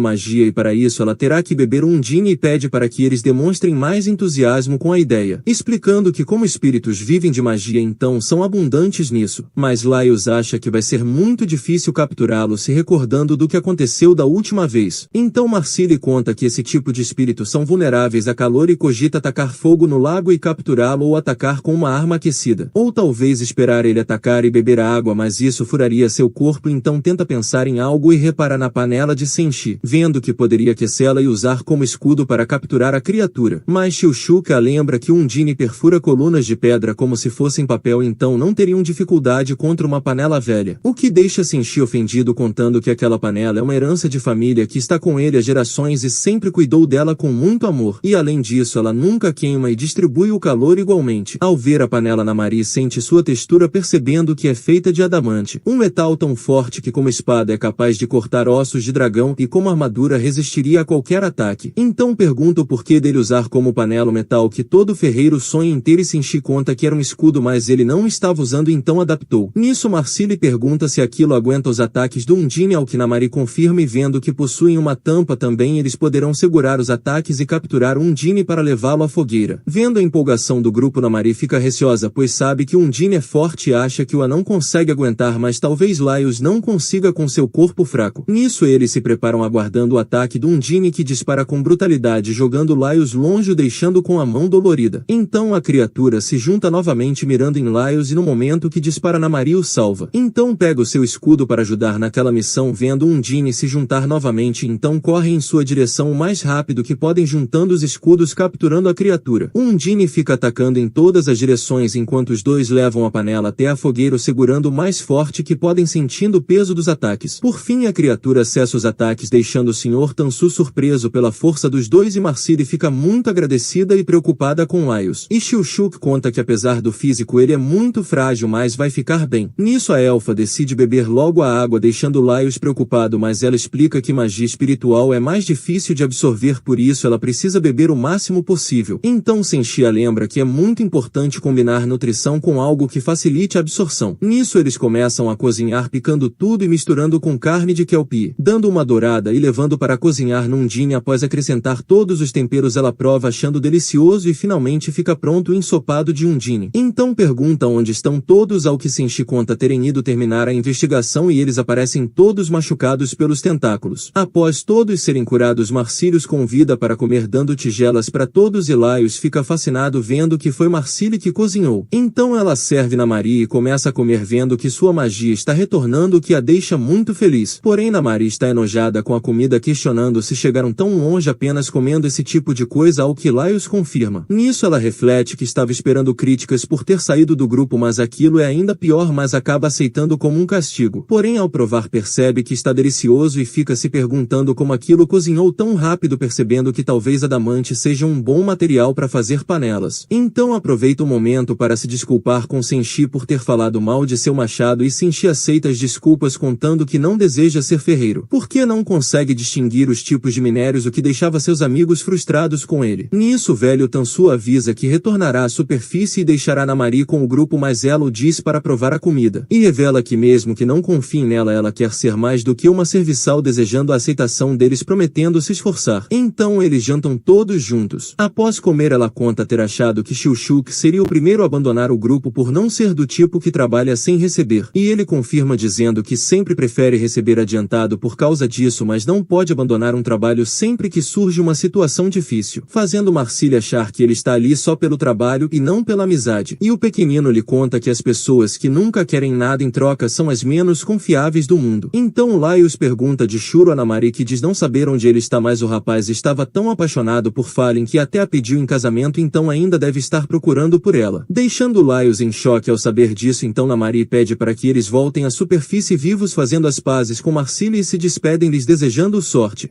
[SPEAKER 1] magia e para isso ela terá que beber um gin e pede para que eles demonstrem mais entusiasmo com a ideia, explicando que como espíritos vivem de magia então são abundantes nisso, mas Laios acha que vai ser muito difícil capturá-lo se recordando do que aconteceu da última vez. Então Marcille conta que esse tipo de espíritos são vulneráveis a calor e cogita atacar fogo no lago e capturá-lo ou atacar com uma arma aquecida, ou talvez esperar ele atacar e beber a água, mas isso furaria seu corpo, então tenta pensar em algo e repara na panela de Senshi, vendo que poderia aquecê-la e usar como escudo para capturar a criatura. Mas Xiuxuque a lembra que um Dini perfura colunas de pedra como se fossem papel, então não teriam dificuldade contra uma panela velha, o que deixa Senshi ofendido contando que aquela panela é uma herança de família que está com ele há gerações e sempre cuidou dela com muito amor, e além disso ela nunca queima e distribui o calor igualmente. Ao ver a panela, Namari sente sua textura percebendo que é feita de adamante, um metal tão forte que como espada é capaz de cortar ossos de dragão e como armadura resistiria a qualquer ataque. Então pergunta o porquê dele usar como panela o metal que todo ferreiro sonha em ter e Senshi conta que era um escudo mas ele não estava usando, então adaptou. Nisso Marcille pergunta se aquilo aguenta os ataques do Undine, ao que Namari confirma e vendo que possuem uma tampa também eles poderão segurar os ataques e capturar Undine para levá-lo à fogueira. Vendo a empolgação do grupo, Namari fica receosa pois sabe que Undine é forte e acha que o anão consegue aguentar, mas talvez Laios não consiga com seu corpo fraco. Nisso eles se preparam aguardando o ataque do Undine que dispara com brutalidade jogando Laios longe, o deixando com a mão dolorida. Então a criatura se junta novamente mirando em Laios e no momento que dispara Namari o salva. Então pega o seu escudo para ajudar naquela missão, vendo Undine se juntar novamente, então corre em sua direção o mais rápido que podem juntando os escudos capturando a criatura. Undine fica atacando em todas as direções enquanto os dois levam a panela até a fogueira segurando o mais forte que podem, sentindo o peso dos ataques. Por fim a criatura cessa os ataques deixando o Sr. Tansu surpreso pela força dos dois e Marcille fica muito agradecida e preocupada com Laios. E Xiuxuque conta que apesar do físico ele é muito frágil mas vai ficar bem. Nisso a elfa decide beber logo a água deixando Laios preocupado, mas ela explica que magia espiritual é mais difícil de absorver, por isso ela precisa beber o máximo possível. Então Senshi a lembra que é muito importante combinar nutrição com algo que facilite a absorção. Nisso eles começam a cozinhar picando tudo e misturando com carne de Kelpie, dando uma dourada e levando para cozinhar num Undine. Após acrescentar todos os temperos ela prova achando delicioso e finalmente fica pronto o ensopado de Undine. Então pergunta onde estão todos, ao que Senshi conta terem ido terminar a investigação e eles aparecem todos machucados pelos tentáculos. Após todos serem curados, Marcille os convida para comer dando tigelas para todos e Laios fica fascinado vendo que foi Marcille que cozinhou. Então ela serve Namari e começa a comer vendo que sua magia está retornando, o que a deixa muito feliz. Porém Namari está enojada com a comida questionando se chegaram tão longe apenas comendo esse tipo de coisa, ao que Laios confirma. Nisso ela reflete que estava esperando críticas por ter saído do grupo, mas aquilo é ainda pior, mas acaba aceitando como um castigo. Porém ao provar percebe que está delicioso e fica se perguntando como aquilo cozinhou tão rápido, percebendo que talvez adamante seja um bom material para fazer panelas. Então aproveita o momento para se desculpar com Senshi por ter falado mal de seu machado e Senshi aceita as desculpas contando que não deseja ser ferreiro, porque não consegue distinguir os tipos de minérios, o que deixava seus amigos frustrados com ele. Nisso o velho Tansu avisa que retornará à superfície e deixará Namari com o grupo, mas ela o diz para provar a comida, e revela que mesmo que não confiem nela ela quer ser mais do que uma serviçal, desejando a aceitação deles, prometendo se esforçar. Então eles jantam todos juntos. Após comer ela conta ter achado que Xiuxuque seria o primeiro a abandonar abandonar o grupo por não ser do tipo que trabalha sem receber. E ele confirma dizendo que sempre prefere receber adiantado por causa disso, mas não pode abandonar um trabalho sempre que surge uma situação difícil, fazendo Marcília achar que ele está ali só pelo trabalho e não pela amizade. E o pequenino lhe conta que as pessoas que nunca querem nada em troca são as menos confiáveis do mundo. Então Laios pergunta de churo a Namari, que diz não saber onde ele está, mas o rapaz estava tão apaixonado por Fallen que até a pediu em casamento, então ainda deve estar procurando por ela. Deixando Laios em choque ao saber disso, então Namari pede para que eles voltem à superfície vivos, fazendo as pazes com Marcília, e se despedem lhes desejando sorte.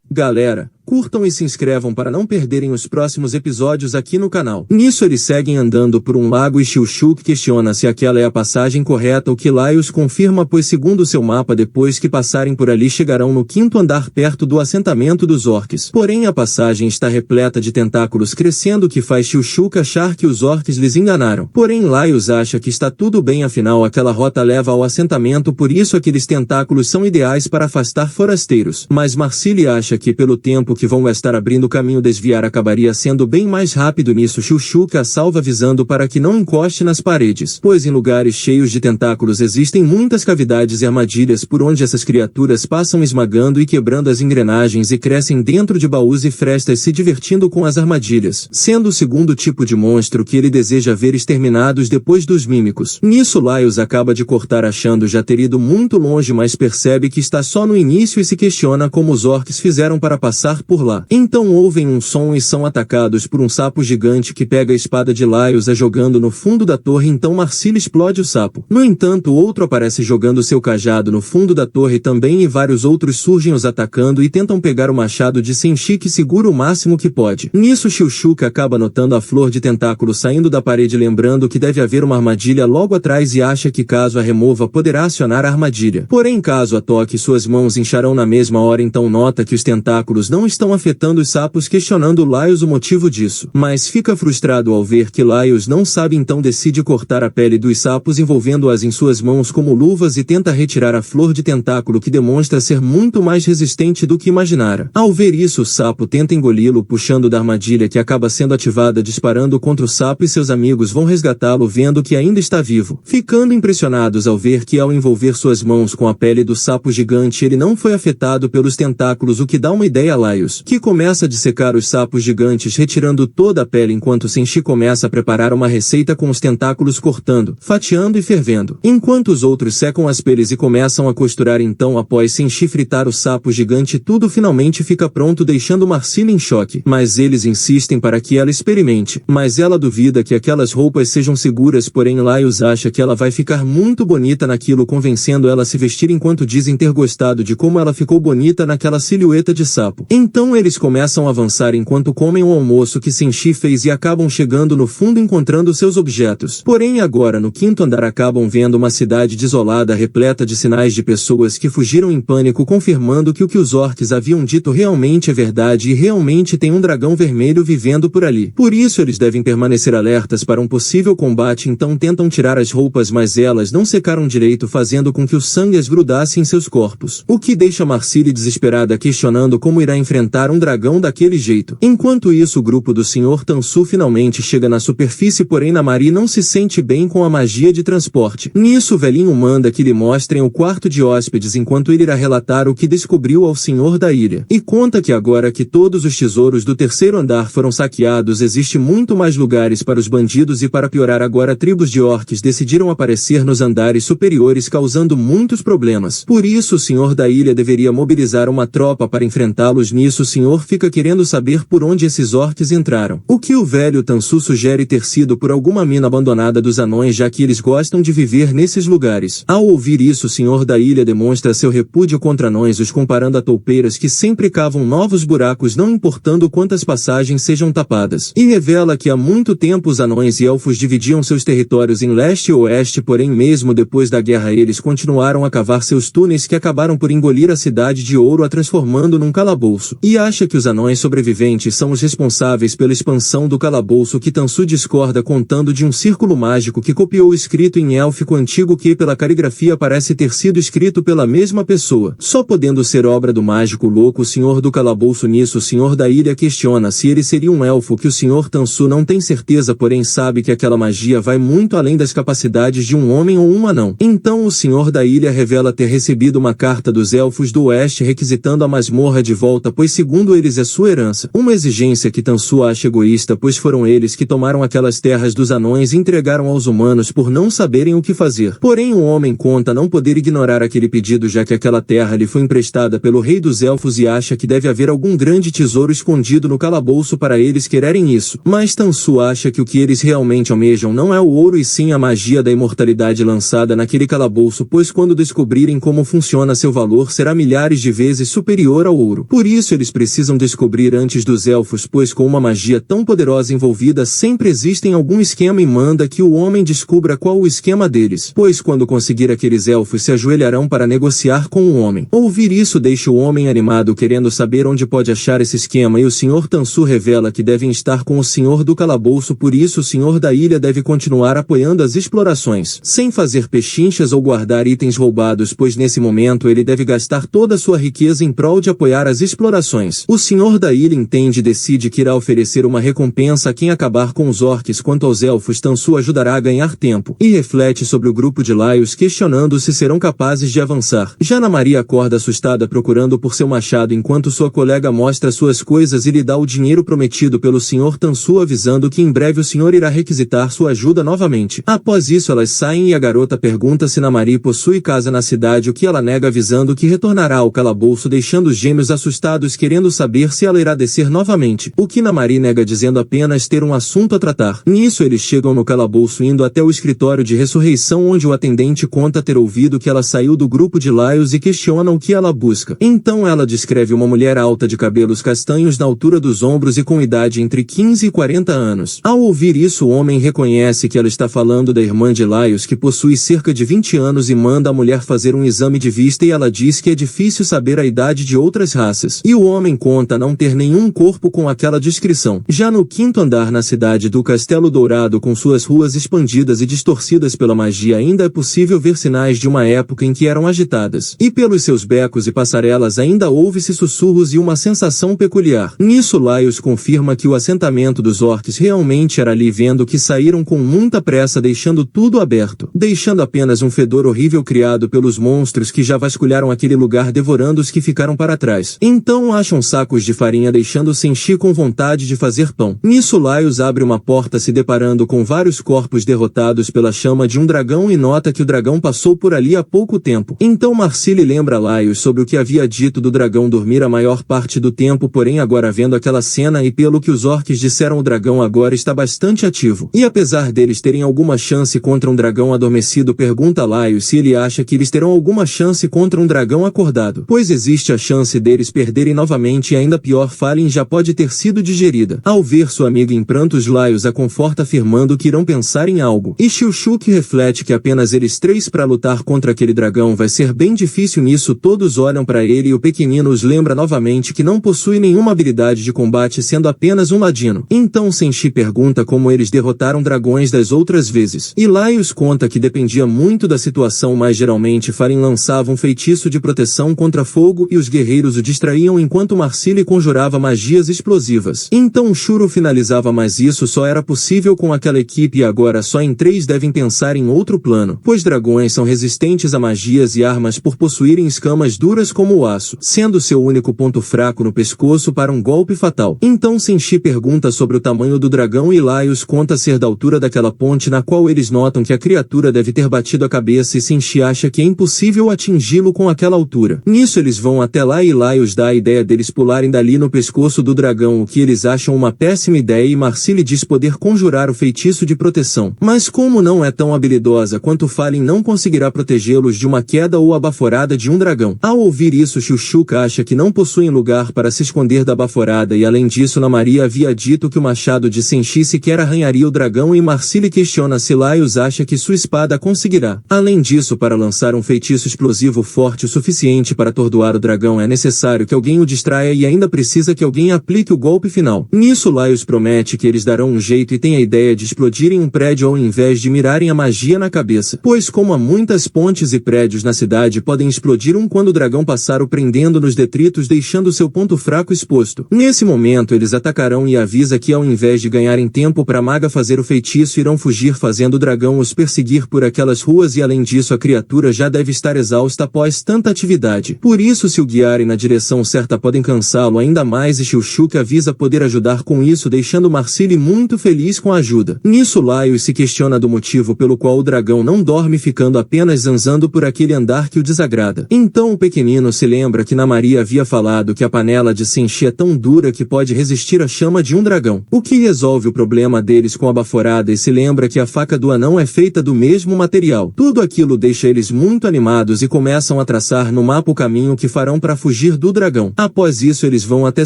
[SPEAKER 1] Galera, curtam e se inscrevam para não perderem os próximos episódios aqui no canal. Nisso eles seguem andando por um lago e Shilshuk questiona se aquela é a passagem correta, o que Laios confirma, pois segundo seu mapa, depois que passarem por ali chegarão no 5º andar perto do assentamento dos orques. Porém a passagem está repleta de tentáculos crescendo, que faz Shilshuk achar que os orques lhes enganaram. Porém Laios acha que está tudo bem, afinal aquela rota leva ao assentamento, por isso aqueles tentáculos são ideais para afastar forasteiros. Mas Marcília acha que pelo tempo que vão estar abrindo caminho, desviar acabaria sendo bem mais rápido. Nisso Shilshuk a salva, avisando para que não encoste nas paredes, pois em lugares cheios de tentáculos existem muitas cavidades e armadilhas por onde essas criaturas passam, esmagando e quebrando as engrenagens, e crescem dentro de baús e frestas, se divertindo com as armadilhas, sendo o segundo tipo de monstro que ele deseja ver exterminados depois dos mímicos. Nisso Laios acaba de cortar, achando já ter ido muito longe, mas percebe que está só no início e se questiona como os orques fizeram para passar por lá. Então ouvem um som e são atacados por um sapo gigante que pega a espada de Laios, a jogando no fundo da torre. Então Marcília explode o sapo. No entanto, outro aparece jogando seu cajado no fundo da torre também, e vários outros surgem os atacando e tentam pegar o machado de Senshi, que segura o máximo que pode. Nisso Shilshuk acaba notando a flor de tentáculo saindo da parede, lembrando que deve haver uma armadilha logo atrás, e acha que caso a remova poderá acionar a armadilha. Porém caso a toque, suas mãos incharão na mesma hora. Então nota que os tentáculos não estão afetando os sapos, questionando Laios o motivo disso. Mas fica frustrado ao ver que Laios não sabe, então decide cortar a pele dos sapos, envolvendo-as em suas mãos como luvas, e tenta retirar a flor de tentáculo, que demonstra ser muito mais resistente do que imaginara. Ao ver isso, o sapo tenta engoli-lo, puxando da armadilha, que acaba sendo ativada, disparando contra o sapo, e seus amigos vão resgatá-lo, vendo que ainda está vivo, ficando impressionados ao ver que ao envolver suas mãos com a pele do sapo gigante ele não foi afetado pelos tentáculos, o que dá uma ideia a Laios, que começa a dissecar os sapos gigantes, retirando toda a pele, enquanto Senshi começa a preparar uma receita com os tentáculos, cortando, fatiando e fervendo, enquanto os outros secam as peles e começam a costurar. Então após Senshi fritar o sapo gigante, tudo finalmente fica pronto, deixando Marcília em choque, mas eles insistem para que ela experimente, mas ela duvida que aquelas roupas sejam seguras. Porém Laios acha que ela vai ficar muito bonita naquilo, convencendo ela a se vestir, enquanto dizem ter gostado de como ela ficou bonita naquela silhueta de sapo. Então eles começam a avançar enquanto comem o almoço que Senshi fez, e acabam chegando no fundo, encontrando seus objetos. Porém agora no 5º andar acabam vendo uma cidade desolada, repleta de sinais de pessoas que fugiram em pânico, confirmando que o que os orques haviam dito realmente é verdade, e realmente tem um dragão vermelho vivendo por ali. Por isso eles devem permanecer alertas para um possível combate. Então tentam tirar as roupas, mas elas não secaram direito, fazendo com que o sangue as grudasse em seus corpos, o que deixa Marcília desesperada, questionando como irá enfrentar um dragão daquele jeito. Enquanto isso, o grupo do Sr. Tansu finalmente chega na superfície, porém Namari não se sente bem com a magia de transporte. Nisso o velhinho manda que lhe mostrem o quarto de hóspedes, enquanto ele irá relatar o que descobriu ao senhor da ilha, e conta que agora que todos os tesouros do 3º andar foram saqueados, existe muito mais lugares para os bandidos, e para piorar agora tribos de orques decidiram aparecer nos andares superiores, causando muitos problemas. Por isso o senhor da ilha deveria mobilizar uma tropa para enfrentá-los. Nisso o senhor fica querendo saber por onde esses orques entraram, o que o velho Tansu sugere ter sido por alguma mina abandonada dos anões, já que eles gostam de viver nesses lugares. Ao ouvir isso, o senhor da ilha demonstra seu repúdio contra anões, os comparando a toupeiras que sempre cavam novos buracos, não importando quantas passagens sejam tapadas, e revela que há muito tempo os anões e elfos dividiam seus territórios em leste e oeste, porém mesmo depois da guerra eles continuaram a cavar seus túneis, que acabaram por engolir a cidade de ouro, a transformando num calabouço. e acha que os anões sobreviventes são os responsáveis pela expansão do calabouço que Tansu discorda, contando de um círculo mágico que copiou o escrito em élfico antigo que pela caligrafia parece ter sido escrito pela mesma pessoa, só podendo ser obra do mágico louco o senhor do calabouço. Nisso o senhor da ilha questiona se ele seria um elfo, que o senhor Tansu não tem certeza, porém sabe que aquela magia vai muito além das capacidades de um homem ou um anão. Então o senhor da ilha revela ter recebido uma carta dos elfos do oeste requisitando a masmorra de volta, pois segundo eles é sua herança. Uma exigência que Tansu acha egoísta, pois foram eles que tomaram aquelas terras dos anões e entregaram aos humanos por não saberem o que fazer. Porém o homem conta não poder ignorar aquele pedido, já que aquela terra lhe foi emprestada pelo rei dos elfos e acha que deve haver algum grande tesouro escondido no calabouço para eles quererem isso. Mas Tansu acha que o que eles realmente almejam não é o ouro e sim a magia da imortalidade lançada naquele calabouço, pois quando descobrirem como funciona seu valor será milhares de vezes superior ao ouro. Por isso eles precisam descobrir antes dos elfos, pois com uma magia tão poderosa envolvida sempre existe algum esquema, e manda que o homem descubra qual o esquema deles, pois quando conseguir aqueles elfos se ajoelharão para negociar com o homem. Ouvir isso deixa o homem animado, querendo saber onde pode achar esse esquema, e o senhor Tansu revela que devem estar com o senhor do calabouço, por isso o senhor da ilha deve continuar apoiando as explorações, sem fazer pechinchas ou guardar itens roubados, pois nesse momento ele deve gastar toda a sua riqueza em prol de apoiar as explorações. O senhor da ilha entende e decide que irá oferecer uma recompensa a quem acabar com os orques. Quanto aos elfos, Tansu ajudará a ganhar tempo, e reflete sobre o grupo de Laios, questionando se serão capazes de avançar. Já Ana Maria acorda assustada procurando por seu machado, enquanto sua colega mostra suas coisas e lhe dá o dinheiro prometido pelo senhor Tansu, avisando que em breve o senhor irá requisitar sua ajuda novamente. Após isso elas saem e a garota pergunta se Ana Maria possui casa na cidade, o que ela nega, avisando que retornará ao calabouço, deixando os gêmeos assustados querendo saber se ela irá descer novamente, o que Ana Maria nega, dizendo apenas ter um assunto a tratar. Nisso eles chegam no calabouço, indo até o escritório de ressurreição, onde o atendente conta ter ouvido que ela saiu do grupo de Laios e questiona o que ela busca. Então ela descreve uma mulher alta de cabelos castanhos na altura dos ombros e com idade entre 15 e 40 anos. Ao ouvir isso o homem reconhece que ela está falando da irmã de Laios, que possui cerca de 20 anos, e manda a mulher fazer um exame de vista, e ela diz que é difícil saber a idade de outras raças. E o homem conta não ter nenhum corpo com aquela descrição. Já no quinto andar, na cidade do Castelo Dourado, com suas ruas expandidas e distorcidas pela magia, ainda é possível ver sinais de uma época em que eram agitadas. E pelos seus becos e passarelas ainda ouve-se sussurros e uma sensação peculiar. Nisso Laios confirma que o assentamento dos orques realmente era ali, vendo que saíram com muita pressa, deixando tudo aberto, deixando apenas um fedor horrível criado pelos monstros que já vasculharam aquele lugar, devorando os que ficaram para trás. Então acham sacos de farinha, deixando Senshi com vontade de fazer pão. Nisso Laios abre uma porta, se deparando com vários corpos derrotados pela chama de um dragão, e nota que o dragão passou por ali há pouco tempo. Então Marcille lembra Laios sobre o que havia dito do dragão dormir a maior parte do tempo, porém agora vendo aquela cena e pelo que os orques disseram, o dragão agora está bastante ativo. E apesar deles terem alguma chance contra um dragão adormecido, pergunta a Laios se ele acha que eles terão alguma chance contra um dragão acordado, pois existe a chance deles perderem novamente, e ainda pior, Fallen já pode ter sido digerida. Ao ver sua amiga em prantos, Laios a conforta, afirmando que irão pensar em algo. E Shilshuk reflete que apenas eles três para lutar contra aquele dragão vai ser bem difícil. Nisso todos olham para ele e o pequenino os lembra novamente que não possui nenhuma habilidade de combate, sendo apenas um ladino. Então Senshi pergunta como eles derrotaram dragões das outras vezes. E Laios conta que dependia muito da situação, mas geralmente Fallen lançava um feitiço de proteção contra fogo e os guerreiros o distraíam, enquanto Marcille conjurava magias explosivas. Então Shuro finalizava, mas isso só era possível com aquela equipe, e agora só em três devem pensar em outro plano, pois dragões são resistentes a magias e armas por possuírem escamas duras como o aço, sendo seu único ponto fraco no pescoço para um golpe fatal. Então Senshi pergunta sobre o tamanho do dragão e Laios conta ser da altura daquela ponte, na qual eles notam que a criatura deve ter batido a cabeça, e Senshi acha que é impossível atingi-lo com aquela altura. Nisso eles vão até lá e Laios dá a ideia deles pularem dali no pescoço do dragão, o que eles acham uma péssima ideia, e Marcille diz poder conjurar o feitiço de proteção, mas como não é tão habilidosa quanto Fallen, não conseguirá protegê-los de uma queda ou a baforada de um dragão. Ao ouvir isso, Shilshuk acha que não possuem lugar para se esconder da baforada, e além disso Ana Maria havia dito que o machado de Senshi sequer arranharia o dragão, e Marcille questiona se Laios acha que sua espada conseguirá. Além disso, para lançar um feitiço explosivo forte o suficiente para atordoar o dragão é necessário que alguém o distraia e ainda precisa que alguém aplique o golpe final. Nisso Laios promete que eles darão um jeito e tem a ideia de explodirem um prédio ao invés de mirarem a magia na cabeça. Pois como há muitas pontes e prédios na cidade podem explodir quando o dragão passar o prendendo nos detritos deixando seu ponto fraco exposto. Nesse momento eles atacarão e avisa que ao invés de ganharem tempo para a maga fazer o feitiço irão fugir fazendo o dragão os perseguir por aquelas ruas e além disso a criatura já deve estar exausta após tanta atividade. Por isso se o guiarem na direção certa podem cansá-lo ainda mais e Shilshuk avisa poder ajudar com isso deixando Marcili muito feliz com a ajuda. Nisso Laios se questiona do motivo pelo qual o dragão não dorme ficando apenas zanzando por aquele andar que o desagrada. Então o pequenino se lembra que Namari havia falado que a panela de Senshi é tão dura que pode resistir à chama de um dragão, o que resolve o problema deles com a baforada e se lembra que a faca do anão é feita do mesmo material. Tudo aquilo deixa eles muito animados e começam a traçar no mapa o caminho que farão para fugir do dragão. Após isso eles vão até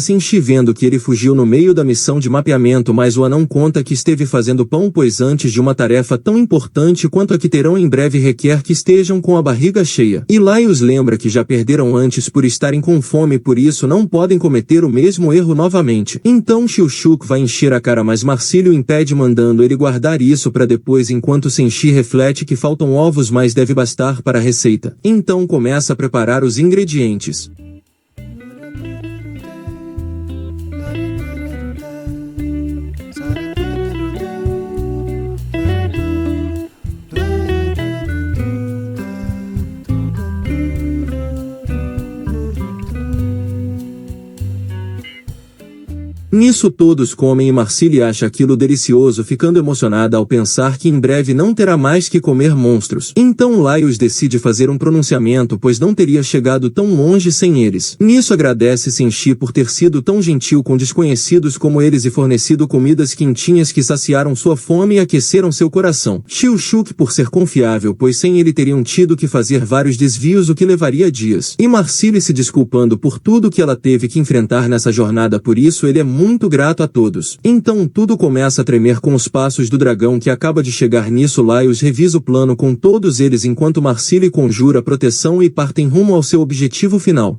[SPEAKER 1] Senshi vendo que ele fugiu no meio da missão de mapeamento mas o anão conta que esteve fazendo pão pois antes de uma tarefa tão importante quanto a que terão em breve requer que estejam com a barriga cheia. E Laios lembra que já perderam antes por estarem com fome por isso não podem cometer o mesmo erro novamente. Então Shilshuk vai encher a cara mas Marcili o impede mandando ele guardar isso para depois enquanto Senshi reflete que faltam ovos mas deve bastar para a receita. Então começa a preparar os ingredientes. Nisso todos comem e Marcili acha aquilo delicioso ficando emocionada ao pensar que em breve não terá mais que comer monstros. Então Laios decide fazer um pronunciamento pois não teria chegado tão longe sem eles. Nisso agradece Senshi por ter sido tão gentil com desconhecidos como eles e fornecido comidas quentinhas que saciaram sua fome e aqueceram seu coração. Shilshuk por ser confiável pois sem ele teriam tido que fazer vários desvios o que levaria dias. E Marcili se desculpando por tudo que ela teve que enfrentar nessa jornada por isso ele é muito grato a todos. Então tudo começa a tremer com os passos do dragão que acaba de chegar nisso Laios revisa o plano com todos eles enquanto Marcili conjura proteção e partem rumo ao seu objetivo final.